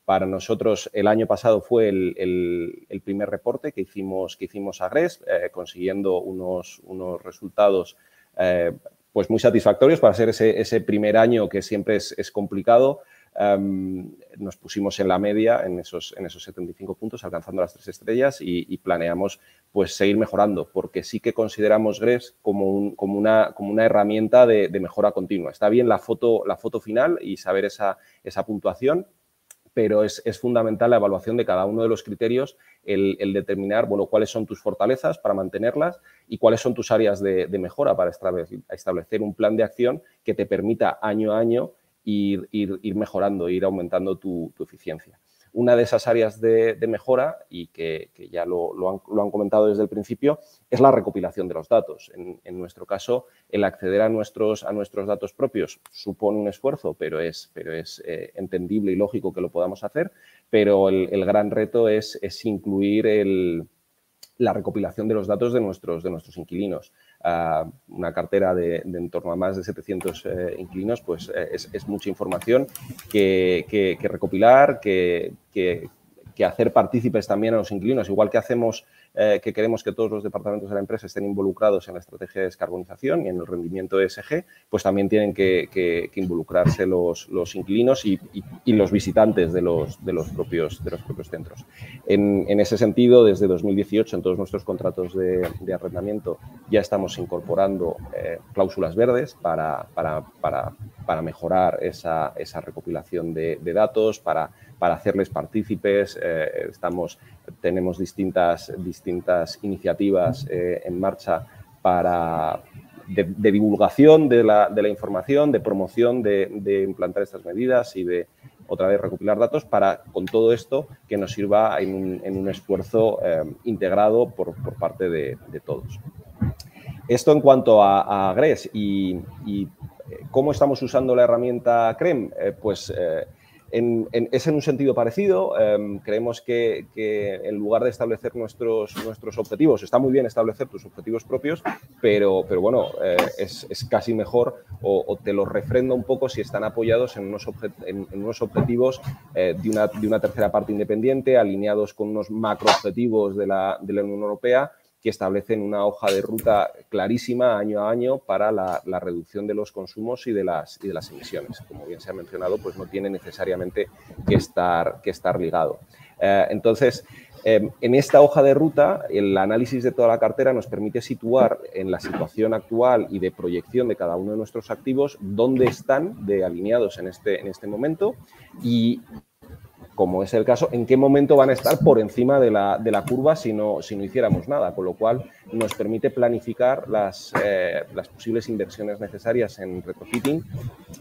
[SPEAKER 5] Para nosotros el año pasado fue el primer reporte que hicimos a GRESB, consiguiendo unos resultados pues muy satisfactorios para ser ese primer año que siempre es complicado. Nos pusimos en la media en esos 75 puntos, alcanzando las 3 estrellas y planeamos pues seguir mejorando, porque sí que consideramos GRESB como una herramienta de mejora continua. Está bien la foto final y saber esa puntuación, pero es fundamental la evaluación de cada uno de los criterios, el determinar, bueno, cuáles son tus fortalezas para mantenerlas y cuáles son tus áreas de mejora para establecer un plan de acción que te permita año a año ir mejorando, ir aumentando tu eficiencia. Una de esas áreas de mejora, y que ya lo han comentado desde el principio, es la recopilación de los datos. En nuestro caso, el acceder a nuestros datos propios supone un esfuerzo, pero es entendible y lógico que lo podamos hacer, pero el gran reto es incluir la recopilación de los datos de nuestros inquilinos. Una cartera de en torno a más de 700 inquilinos, pues es mucha información que recopilar, que hacer partícipes también a los inquilinos. Igual que hacemos, que queremos que todos los departamentos de la empresa estén involucrados en la estrategia de descarbonización y en el rendimiento ESG, pues también tienen que involucrarse los inquilinos y los visitantes de los propios centros. En ese sentido, desde 2018, en todos nuestros contratos de arrendamiento ya estamos incorporando cláusulas verdes para mejorar esa recopilación de datos, para hacerles partícipes. Tenemos distintas iniciativas en marcha de divulgación de la información, de promoción de implantar estas medidas y de, otra vez, recopilar datos para, con todo esto, que nos sirva en un esfuerzo integrado por parte de todos. Esto en cuanto a GRESB y cómo estamos usando la herramienta CREM, pues es en un sentido parecido. Creemos que en lugar de establecer nuestros objetivos, está muy bien establecer tus objetivos propios, pero bueno, es casi mejor o te los refrenda un poco si están apoyados en unos objetivos de una tercera parte independiente, alineados con unos macroobjetivos de la Unión Europea, que establecen una hoja de ruta clarísima año a año para la reducción de los consumos y de las emisiones. Como bien se ha mencionado, pues no tiene necesariamente que estar ligado. Entonces, en esta hoja de ruta, el análisis de toda la cartera nos permite situar en la situación actual y de proyección de cada uno de nuestros activos dónde están alineados en este momento y, como es el caso, en qué momento van a estar por encima de la curva si no hiciéramos nada, con lo cual nos permite planificar las posibles inversiones necesarias en retrofitting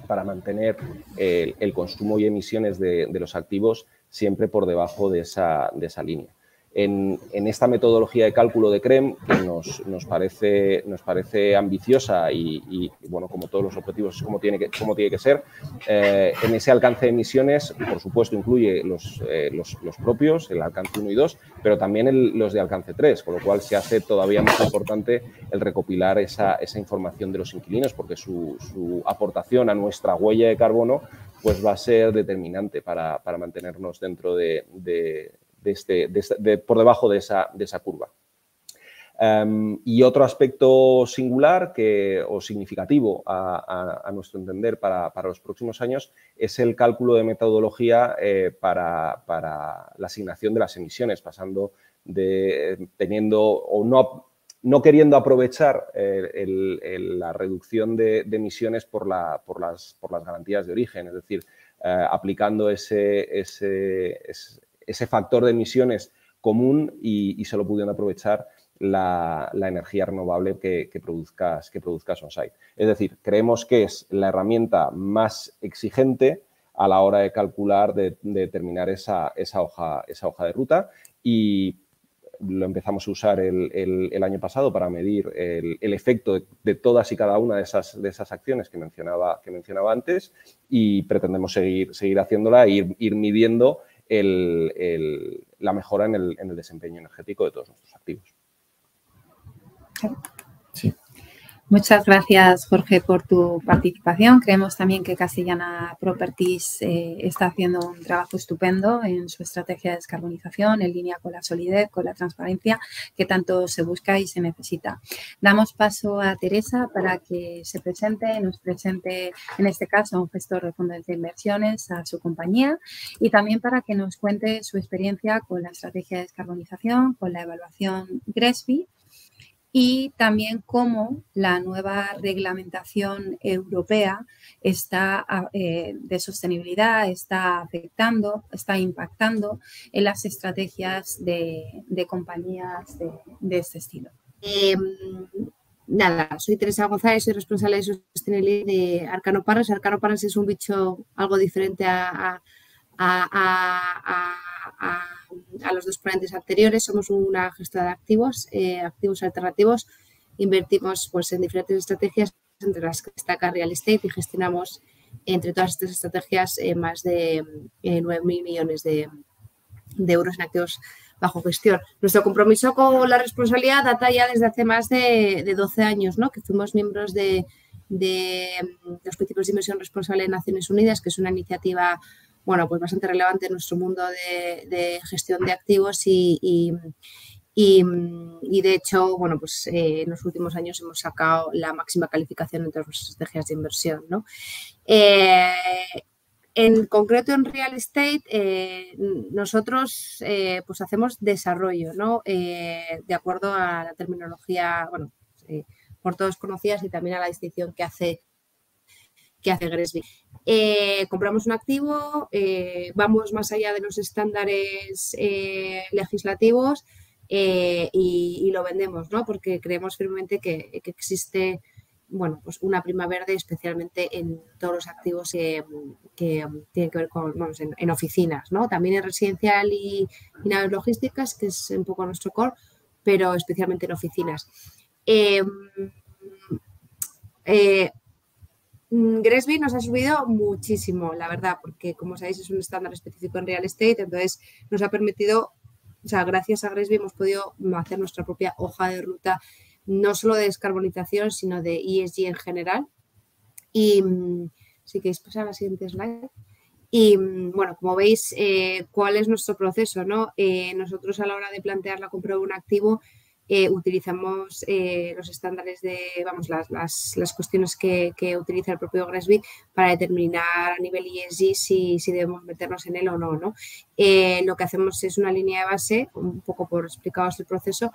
[SPEAKER 5] para mantener el consumo y emisiones de los activos siempre por debajo de esa línea. En esta metodología de cálculo de CREM, que nos parece ambiciosa y, bueno, como todos los objetivos, como tiene que ser, en ese alcance de emisiones, por supuesto, incluye los propios, el alcance 1 y 2, pero también los de alcance 3, con lo cual se hace todavía más importante el recopilar esa información de los inquilinos, porque su aportación a nuestra huella de carbono pues va a ser determinante para mantenernos dentro por debajo de esa curva. Y otro aspecto singular o significativo a nuestro entender para los próximos años es el cálculo de metodología para la asignación de las emisiones, pasando de teniendo o no queriendo aprovechar la reducción de emisiones por las garantías de origen, es decir, aplicando ese factor de emisiones común y solo pudiendo aprovechar la energía renovable que produzcas on-site. Es decir, creemos que es la herramienta más exigente a la hora de calcular, de determinar esa hoja de ruta, y lo empezamos a usar el año pasado para medir el efecto de todas y cada una de esas acciones que mencionaba antes, y pretendemos seguir haciéndola e ir midiendo la mejora en el desempeño energético de todos nuestros activos.
[SPEAKER 3] Sí.
[SPEAKER 2] Muchas gracias, Jorge, por tu participación. Creemos también que Castellana Properties está haciendo un trabajo estupendo en su estrategia de descarbonización, en línea con la solidez, con la transparencia que tanto se busca y se necesita. Damos paso a Teresa para que nos presente, en este caso, a un gestor de fondos de inversiones, a su compañía, y también para que nos cuente su experiencia con la estrategia de descarbonización, con la evaluación GRESB, y también cómo la nueva reglamentación europea de sostenibilidad está afectando, está impactando en las estrategias de compañías de este estilo.
[SPEAKER 6] Nada, soy Teresa González, soy responsable de sostenibilidad de Arcano Partners. Arcano Partners es un bicho algo diferente a los dos ponentes anteriores. Somos una gestora de activos, activos alternativos. Invertimos pues, en diferentes estrategias, entre las que destaca Real Estate, y gestionamos entre todas estas estrategias más de 9.000 millones de euros en activos bajo gestión. Nuestro compromiso con la responsabilidad data ya desde hace más de 12 años, ¿no? Que fuimos miembros de los principios de inversión responsable de Naciones Unidas, que es una iniciativa pues bastante relevante en nuestro mundo de gestión de activos y de hecho, pues en los últimos años hemos sacado la máxima calificación en todas nuestras estrategias de inversión, ¿no? En concreto en Real Estate, nosotros pues hacemos desarrollo, ¿no? De acuerdo a la terminología, por todos conocidas, y también a la distinción que hace GRESB. Compramos un activo, vamos más allá de los estándares legislativos y lo vendemos, ¿no? Porque creemos firmemente que existe pues una prima verde, especialmente en todos los activos que tienen que ver con en oficinas, ¿no? También en residencial y naves logísticas, que es un poco nuestro core, pero especialmente en oficinas. GRESB nos ha subido muchísimo, la verdad, porque como sabéis es un estándar específico en Real Estate, entonces nos ha permitido, gracias a GRESB hemos podido hacer nuestra propia hoja de ruta, no solo de descarbonización, sino de ESG en general. Y si queréis pasar a la siguiente slide. Y como veis, ¿cuál es nuestro proceso, ¿no? Nosotros a la hora de plantear la compra de un activo utilizamos los estándares de, las cuestiones que utiliza el propio GRESB para determinar a nivel ESG si debemos meternos en él o no, ¿no? Lo que hacemos es una línea de base, un poco por explicaros el proceso,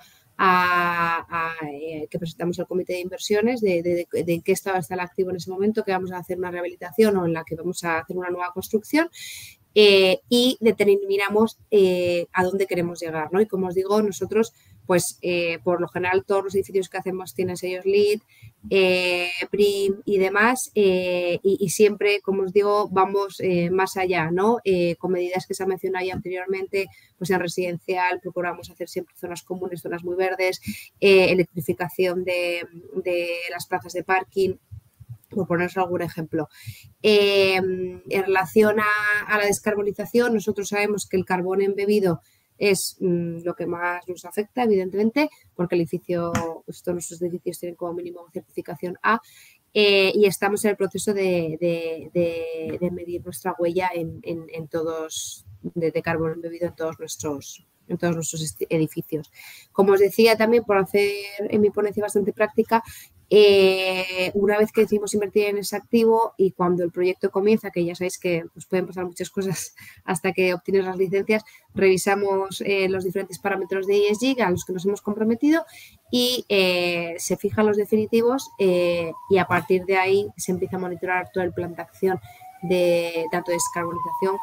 [SPEAKER 6] que presentamos al comité de inversiones de en qué estado está el activo en ese momento, que vamos a hacer una rehabilitación o en la que vamos a hacer una nueva construcción. Y determinamos a dónde queremos llegar, ¿no? Y como os digo, nosotros, pues por lo general todos los edificios que hacemos tienen sellos LEED, BREEAM y demás, y siempre, como os digo, vamos más allá, ¿no? Con medidas que se han mencionado ya anteriormente, pues en residencial procuramos hacer siempre zonas comunes, zonas muy verdes, electrificación de las plazas de parking, por poneros algún ejemplo. En relación a la descarbonización, nosotros sabemos que el carbón embebido es lo que más nos afecta, evidentemente, porque el edificio, pues todos nuestros edificios tienen como mínimo certificación A, y estamos en el proceso de medir nuestra huella en todos, de carbón embebido en todos nuestros edificios. Como os decía también, por hacer en mi ponencia bastante práctica, una vez que decidimos invertir en ese activo y cuando el proyecto comienza, que ya sabéis que pues, pueden pasar muchas cosas hasta que obtienes las licencias, revisamos los diferentes parámetros de ESG a los que nos hemos comprometido y se fijan los definitivos y a partir de ahí se empieza a monitorar todo el plan de acción de tanto de descarbonización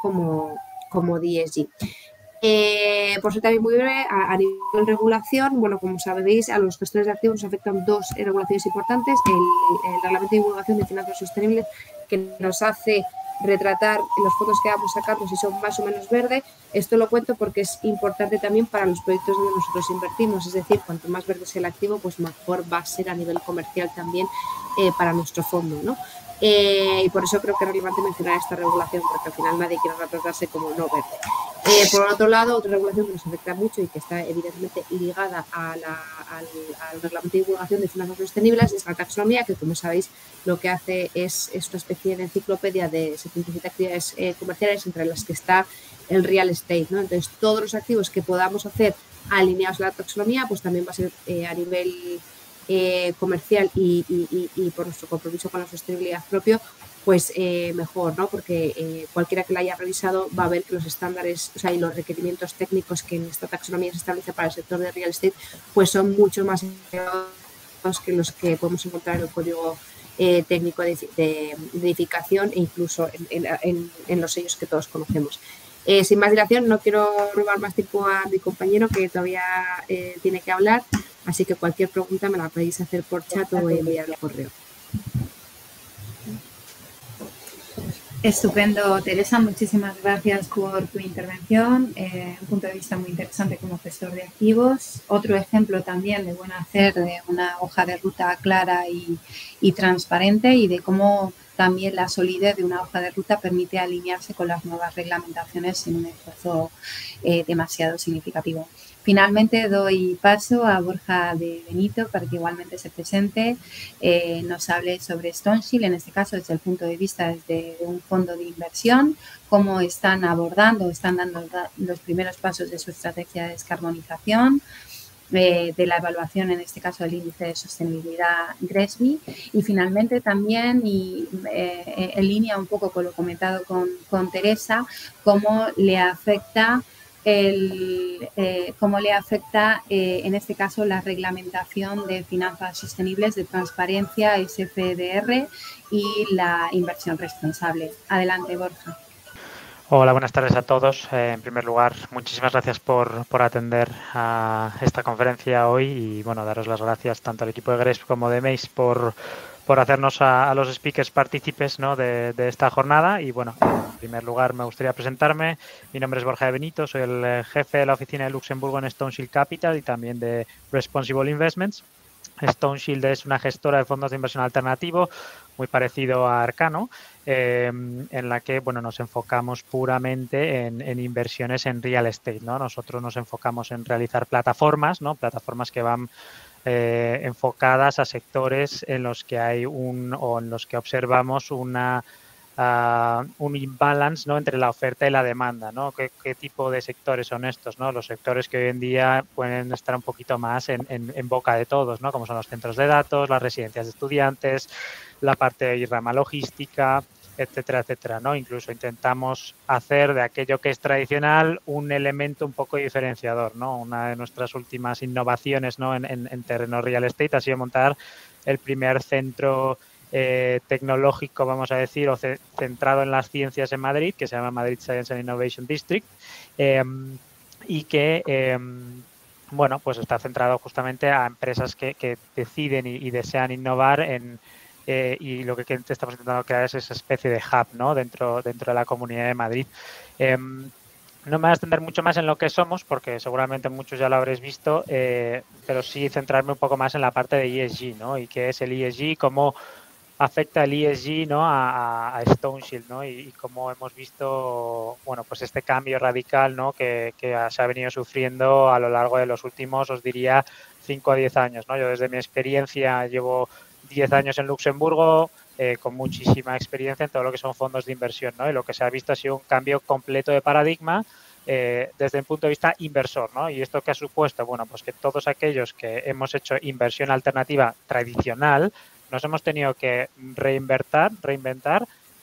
[SPEAKER 6] como de ESG. Por ser también muy breve, a nivel de regulación, como sabéis, a los gestores de activos nos afectan dos regulaciones importantes. El Reglamento de Divulgación de Finanzas Sostenibles, que nos hace retratar los fondos que vamos sacando si son más o menos verdes. Esto lo cuento porque es importante también para los proyectos donde nosotros invertimos, es decir, cuanto más verde sea el activo, pues mejor va a ser a nivel comercial también para nuestro fondo, ¿no? Y por eso creo que es relevante mencionar esta regulación, porque al final nadie quiere retratarse como no verde. Por otro lado, otra regulación que nos afecta mucho y que está evidentemente ligada al reglamento de divulgación de finanzas sostenibles es la taxonomía, que como sabéis lo que hace es una especie de enciclopedia de 77 actividades comerciales, entre las que está el real estate, ¿no? Entonces, todos los activos que podamos hacer alineados a la taxonomía, pues también va a ser a nivel comercial y por nuestro compromiso con la sostenibilidad propio, pues mejor, ¿no? Porque cualquiera que la haya revisado va a ver que los estándares, o sea, y los requerimientos técnicos que en esta taxonomía se establece para el sector de real estate, pues son mucho más elevados que los que podemos encontrar en el código técnico de edificación e incluso en los sellos que todos conocemos. Sin más dilación, no quiero robar más tiempo a mi compañero que todavía tiene que hablar, así que cualquier pregunta me la podéis hacer por chat o enviar al correo.
[SPEAKER 2] Estupendo, Teresa, muchísimas gracias por tu intervención. Un punto de vista muy interesante como gestor de activos. Otro ejemplo también de buen hacer de una hoja de ruta clara y transparente, y de cómo también la solidez de una hoja de ruta permite alinearse con las nuevas reglamentaciones sin un esfuerzo demasiado significativo. Finalmente doy paso a Borja de Benito para que igualmente se presente, nos hable sobre Stoneshield, en este caso desde el punto de vista de un fondo de inversión, cómo están abordando, están dando los primeros pasos de su estrategia de descarbonización, de la evaluación, en este caso del índice de sostenibilidad GRESB, y finalmente también, en línea un poco con lo comentado con Teresa, cómo le afecta en este caso la reglamentación de finanzas sostenibles, de transparencia, SFDR y la inversión responsable. Adelante, Borja.
[SPEAKER 7] Hola, buenas tardes a todos. En primer lugar, muchísimas gracias por atender a esta conferencia hoy y, bueno, daros las gracias tanto al equipo de GRESB como de MEIS por hacernos a los speakers partícipes, ¿no?, de esta jornada. Y, bueno, en primer lugar me gustaría presentarme. Mi nombre es Borja de Benito, soy el jefe de la oficina de Luxemburgo en Stoneshield Capital y también de Responsible Investments. Stoneshield es una gestora de fondos de inversión alternativo muy parecido a Arcano, en la que, bueno, nos enfocamos puramente en inversiones en real estate, ¿no? Nosotros nos enfocamos en realizar plataformas, ¿no?, plataformas que van enfocadas a sectores en los que hay o en los que observamos un imbalance, ¿no?, entre la oferta y la demanda, ¿no? ¿Qué tipo de sectores son estos, ¿no? Los sectores que hoy en día pueden estar un poquito más en boca de todos, ¿no?, como son los centros de datos, las residencias de estudiantes, la parte de rama logística, etcétera, etcétera, ¿no? Incluso intentamos hacer de aquello que es tradicional un elemento un poco diferenciador, ¿no? Una de nuestras últimas innovaciones, ¿no?, en terreno real estate ha sido montar el primer centro tecnológico, vamos a decir, o centrado en las ciencias en Madrid, que se llama Madrid Science and Innovation District, y que, bueno, pues está centrado justamente a empresas que deciden y desean innovar y lo que estamos intentando crear es esa especie de hub, ¿no?, dentro de la Comunidad de Madrid. No me voy a extender mucho más en lo que somos, porque seguramente muchos ya lo habréis visto, pero sí centrarme un poco más en la parte de ESG, ¿no?, y qué es el ESG, cómo afecta el ESG, ¿no?, a Stoneshield, ¿no?, y cómo hemos visto, bueno, pues este cambio radical, ¿no?, que se ha venido sufriendo a lo largo de los últimos, os diría, 5 a 10 años, ¿no? Yo desde mi experiencia llevo 10 años en Luxemburgo, con muchísima experiencia en todo lo que son fondos de inversión, ¿no? Y lo que se ha visto ha sido un cambio completo de paradigma desde el punto de vista inversor, ¿no? ¿Y esto qué ha supuesto? Bueno, pues que todos aquellos que hemos hecho inversión alternativa tradicional nos hemos tenido que reinventar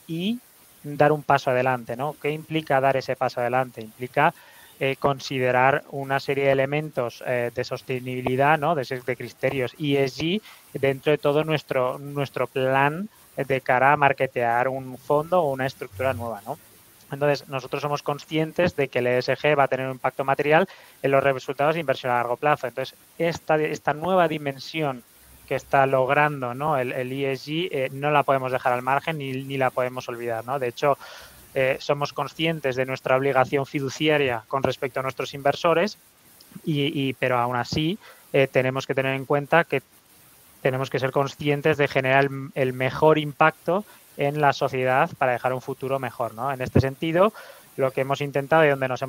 [SPEAKER 7] y dar un paso adelante, ¿no? ¿Qué implica dar ese paso adelante? Implica considerar una serie de elementos de sostenibilidad, ¿no?, de criterios ESG dentro de todo nuestro plan de cara a marketear un fondo o una estructura nueva, ¿no? Entonces, nosotros somos conscientes de que el ESG va a tener un impacto material en los resultados de inversión a largo plazo. Entonces, esta nueva dimensión que está logrando, ¿no?, el ESG no la podemos dejar al margen ni la podemos olvidar, ¿no? De hecho, somos conscientes de nuestra obligación fiduciaria con respecto a nuestros inversores, pero aún así tenemos que tener en cuenta que tenemos que ser conscientes de generar el mejor impacto en la sociedad para dejar un futuro mejor, ¿no? En este sentido, lo que hemos intentado y donde nos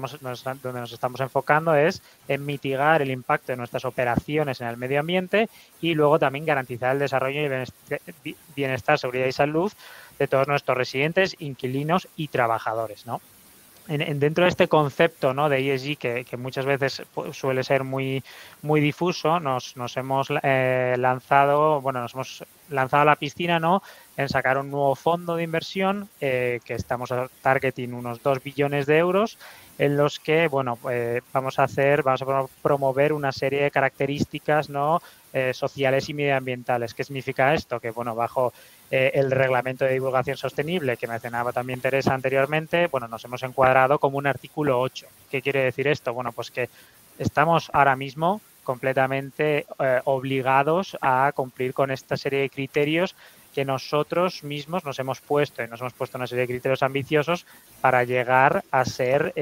[SPEAKER 7] estamos enfocando es en mitigar el impacto de nuestras operaciones en el medio ambiente y luego también garantizar el desarrollo y bienestar, seguridad y salud de todos nuestros residentes, inquilinos y trabajadores, ¿no? Dentro de este concepto, ¿no?, de ESG que muchas veces suele ser muy difuso, nos hemos lanzado a la piscina, ¿no?, en sacar un nuevo fondo de inversión que estamos targeting unos 2 billones de euros, en los que, bueno, vamos a promover una serie de características, ¿no?, sociales y medioambientales. ¿Qué significa esto? Que, bueno, bajo el reglamento de divulgación sostenible que mencionaba también Teresa anteriormente, bueno, nos hemos encuadrado como un artículo 8. ¿Qué quiere decir esto? Bueno, pues que estamos ahora mismo completamente obligados a cumplir con esta serie de criterios que nosotros mismos nos hemos puesto, y nos hemos puesto una serie de criterios ambiciosos para llegar a ser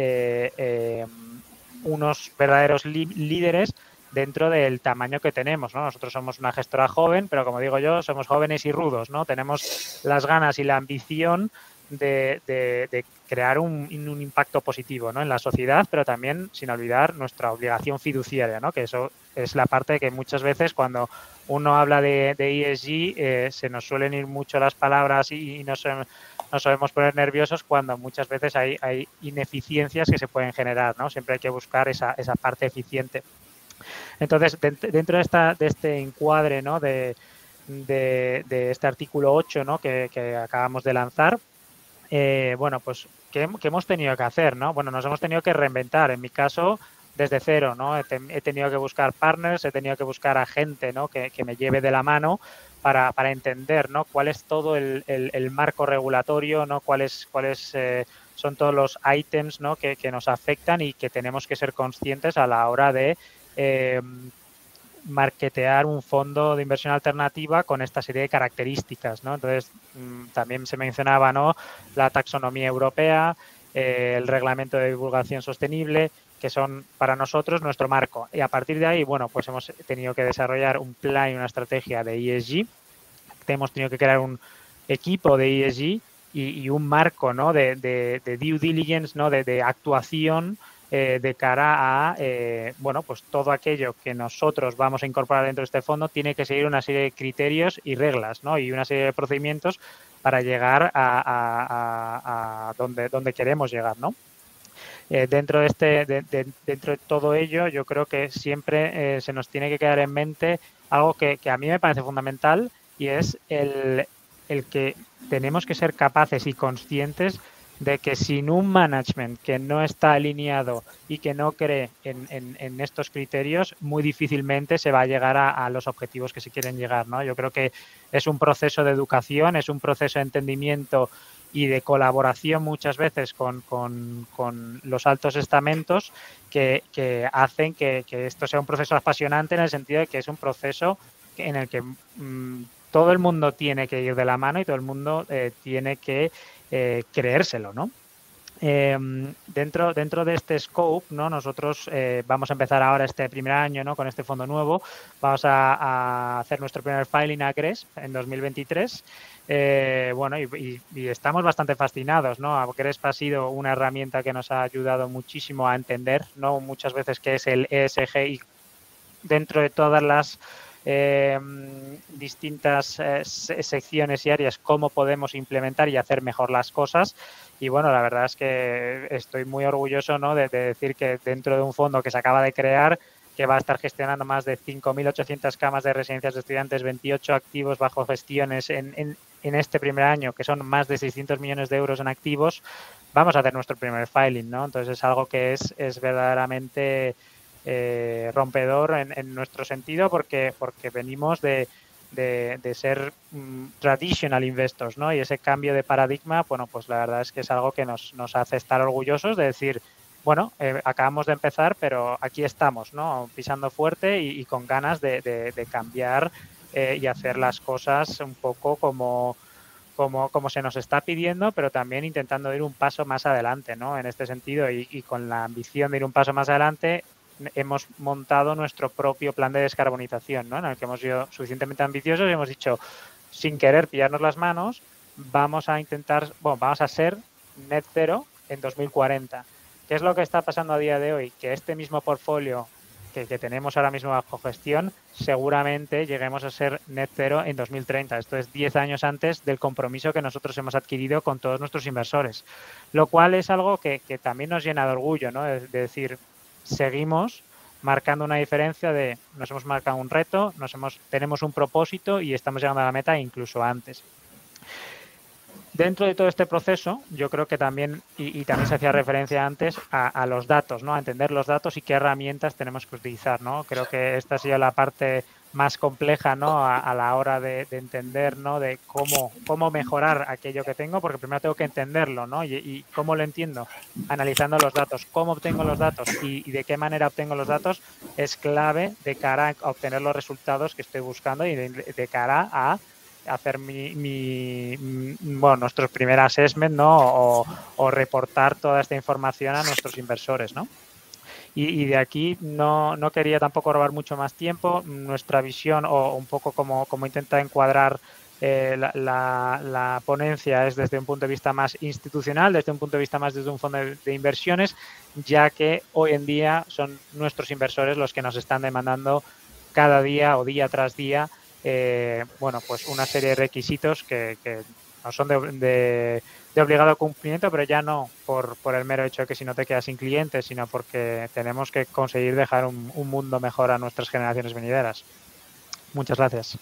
[SPEAKER 7] unos verdaderos líderes dentro del tamaño que tenemos, ¿no? Nosotros somos una gestora joven, pero como digo yo, somos jóvenes y rudos, ¿no? Tenemos las ganas y la ambición de crear un impacto positivo, ¿no?, en la sociedad, pero también sin olvidar nuestra obligación fiduciaria, ¿no?, que eso es la parte que muchas veces cuando uno habla de ESG se nos suelen ir mucho las palabras y nos solemos poner nerviosos cuando muchas veces hay ineficiencias que se pueden generar, ¿no? Siempre hay que buscar esa parte eficiente. Entonces, dentro de este encuadre, ¿no?, de este artículo 8, ¿no?, que acabamos de lanzar, bueno, pues, ¿qué hemos tenido que hacer, ¿no? Bueno, nos hemos tenido que reinventar. En mi caso, desde cero, ¿no? He tenido que buscar partners, he tenido que buscar a gente, ¿no?, que me lleve de la mano para entender, ¿no?, cuál es todo el marco regulatorio, ¿no?, cuáles son todos los ítems, ¿no?, que nos afectan y que tenemos que ser conscientes a la hora de marketear un fondo de inversión alternativa con esta serie de características, ¿no? Entonces, también se mencionaba, ¿no?, la taxonomía europea, el reglamento de divulgación sostenible, que son para nosotros nuestro marco. Y a partir de ahí, bueno, pues hemos tenido que desarrollar un plan y una estrategia de ESG. Hemos tenido que crear un equipo de ESG y un marco, ¿no?, de due diligence, ¿no?, de actuación de cara a, bueno, pues todo aquello que nosotros vamos a incorporar dentro de este fondo tiene que seguir una serie de criterios y reglas, ¿no?, y una serie de procedimientos para llegar a donde queremos llegar, ¿no? Dentro de todo ello, yo creo que siempre se nos tiene que quedar en mente algo que a mí me parece fundamental, y es el que tenemos que ser capaces y conscientes de que sin un management que no está alineado y que no cree en estos criterios, muy difícilmente se va a llegar a los objetivos que se quieren llegar, ¿no? Yo creo que es un proceso de educación, es un proceso de entendimiento y de colaboración muchas veces con los altos estamentos que hacen que esto sea un proceso apasionante, en el sentido de que es un proceso en el que todo el mundo tiene que ir de la mano y todo el mundo tiene que creérselo, ¿no? Dentro de este scope, ¿no?, nosotros vamos a empezar ahora este primer año, ¿no?, con este fondo nuevo. Vamos a hacer nuestro primer filing a GRESB en 2023. Bueno, y estamos bastante fascinados, ¿no? GRESB ha sido una herramienta que nos ha ayudado muchísimo a entender, ¿no?, muchas veces qué es el ESG y dentro de todas las distintas secciones y áreas cómo podemos implementar y hacer mejor las cosas. Y bueno, la verdad es que estoy muy orgulloso, ¿no?, de decir que dentro de un fondo que se acaba de crear, que va a estar gestionando más de 5.800 camas de residencias de estudiantes, 28 activos bajo gestiones en este primer año, que son más de 600 millones de euros en activos, vamos a hacer nuestro primer filing, ¿no? Entonces es algo que es verdaderamente rompedor en nuestro sentido, porque venimos de ser traditional investors, ¿no? Y ese cambio de paradigma, bueno, pues la verdad es que es algo que nos hace estar orgullosos de decir, bueno, acabamos de empezar, pero aquí estamos, ¿no?, pisando fuerte y con ganas de cambiar y hacer las cosas un poco como se nos está pidiendo, pero también intentando ir un paso más adelante, ¿no? En este sentido, y con la ambición de ir un paso más adelante, hemos montado nuestro propio plan de descarbonización, ¿no?, en el que hemos sido suficientemente ambiciosos y hemos dicho, sin querer pillarnos las manos, vamos a intentar, bueno, vamos a ser net zero en 2040. ¿Qué es lo que está pasando a día de hoy? Que este mismo portfolio que tenemos ahora mismo bajo gestión, seguramente lleguemos a ser net cero en 2030. Esto es 10 años antes del compromiso que nosotros hemos adquirido con todos nuestros inversores, lo cual es algo que también nos llena de orgullo, ¿no? De decir, seguimos marcando una diferencia de nos hemos marcado un reto, tenemos un propósito y estamos llegando a la meta incluso antes. Dentro de todo este proceso, yo creo que también, y también se hacía referencia antes, a los datos, ¿no? A entender los datos y qué herramientas tenemos que utilizar, ¿no? Creo que esta ha sido la parte más compleja, ¿no? A la hora de entender, ¿no? De cómo mejorar aquello que tengo, porque primero tengo que entenderlo, ¿no? Y ¿cómo lo entiendo? Analizando los datos. ¿Cómo obtengo los datos y de qué manera obtengo los datos? Es clave de cara a obtener los resultados que estoy buscando y de cara a hacer nuestro primer assessment, ¿no? O reportar toda esta información a nuestros inversores, ¿no? Y de aquí no quería tampoco robar mucho más tiempo. Nuestra visión o un poco como intenta encuadrar la ponencia es desde un punto de vista más institucional, desde un punto de vista más desde un fondo de inversiones, ya que hoy en día son nuestros inversores los que nos están demandando cada día o día tras día pues una serie de requisitos que no son de obligado cumplimiento, pero ya no por el mero hecho de que si no te quedas sin clientes, sino porque tenemos que conseguir dejar un mundo mejor a nuestras generaciones venideras. Muchas gracias.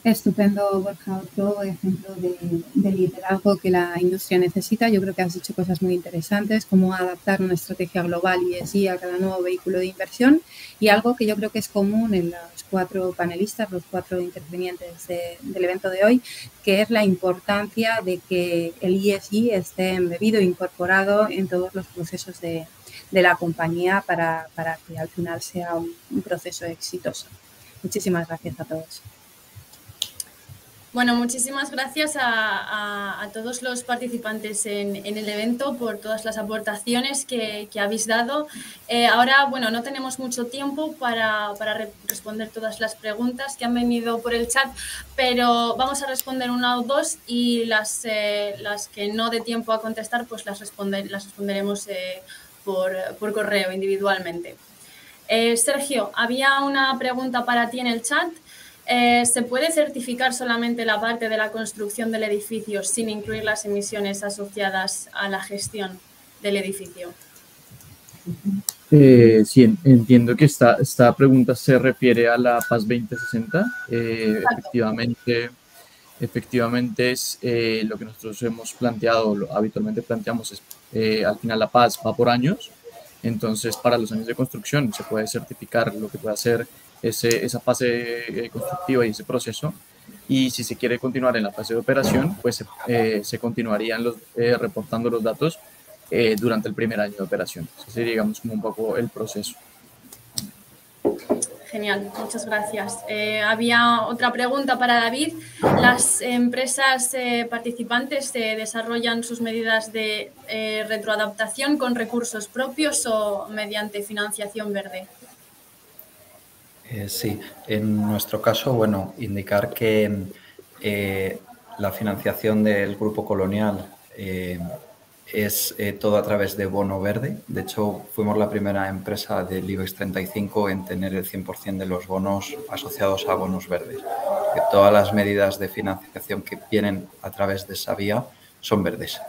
[SPEAKER 2] Estupendo, Borja, otro ejemplo de liderazgo que la industria necesita. Yo creo que has dicho cosas muy interesantes, como adaptar una estrategia global ESG a cada nuevo vehículo de inversión, y algo que yo creo que es común en los 4 panelistas, los 4 intervinientes del evento de hoy, que es la importancia de que el ESG esté embebido, incorporado en todos los procesos de la compañía para que al final sea un proceso exitoso. Muchísimas gracias a todos.
[SPEAKER 1] Bueno, muchísimas gracias a todos los participantes en el evento por todas las aportaciones que habéis dado. Ahora, bueno, no tenemos mucho tiempo para responder todas las preguntas que han venido por el chat, pero vamos a responder una o dos y las que no dé tiempo a contestar, pues las responderemos por correo individualmente. Sergio, había una pregunta para ti en el chat. ¿Se puede certificar solamente la parte de la construcción del edificio sin incluir las emisiones asociadas a la gestión del edificio?
[SPEAKER 3] Sí, entiendo que esta pregunta se refiere a la PAS 2060. Efectivamente es lo que nosotros hemos planteado, habitualmente planteamos es, al final la PAS va por años, entonces para los años de construcción se puede certificar lo que puede hacer esa fase constructiva y ese proceso, y si se quiere continuar en la fase de operación, pues se continuarían reportando los datos durante el primer año de operación. Ese sería, digamos, como un poco el proceso.
[SPEAKER 1] Genial, muchas gracias. Había otra pregunta para David. ¿Las empresas participantes desarrollan sus medidas de retroadaptación con recursos propios o mediante financiación verde?
[SPEAKER 4] Sí, en nuestro caso, bueno, indicar que la financiación del Grupo Colonial es todo a través de bono verde. De hecho, fuimos la primera empresa del IBEX 35 en tener el 100% de los bonos asociados a bonos verdes. Que todas las medidas de financiación que vienen a través de esa vía son verdes.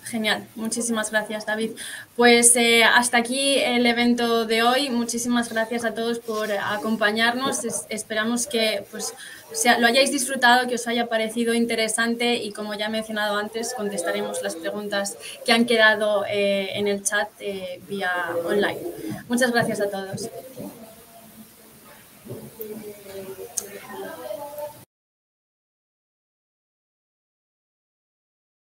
[SPEAKER 1] Genial, muchísimas gracias, David. Pues hasta aquí el evento de hoy. Muchísimas gracias a todos por acompañarnos. Esperamos que lo hayáis disfrutado, que os haya parecido interesante y, como ya he mencionado antes, contestaremos las preguntas que han quedado en el chat vía online. Muchas gracias a todos.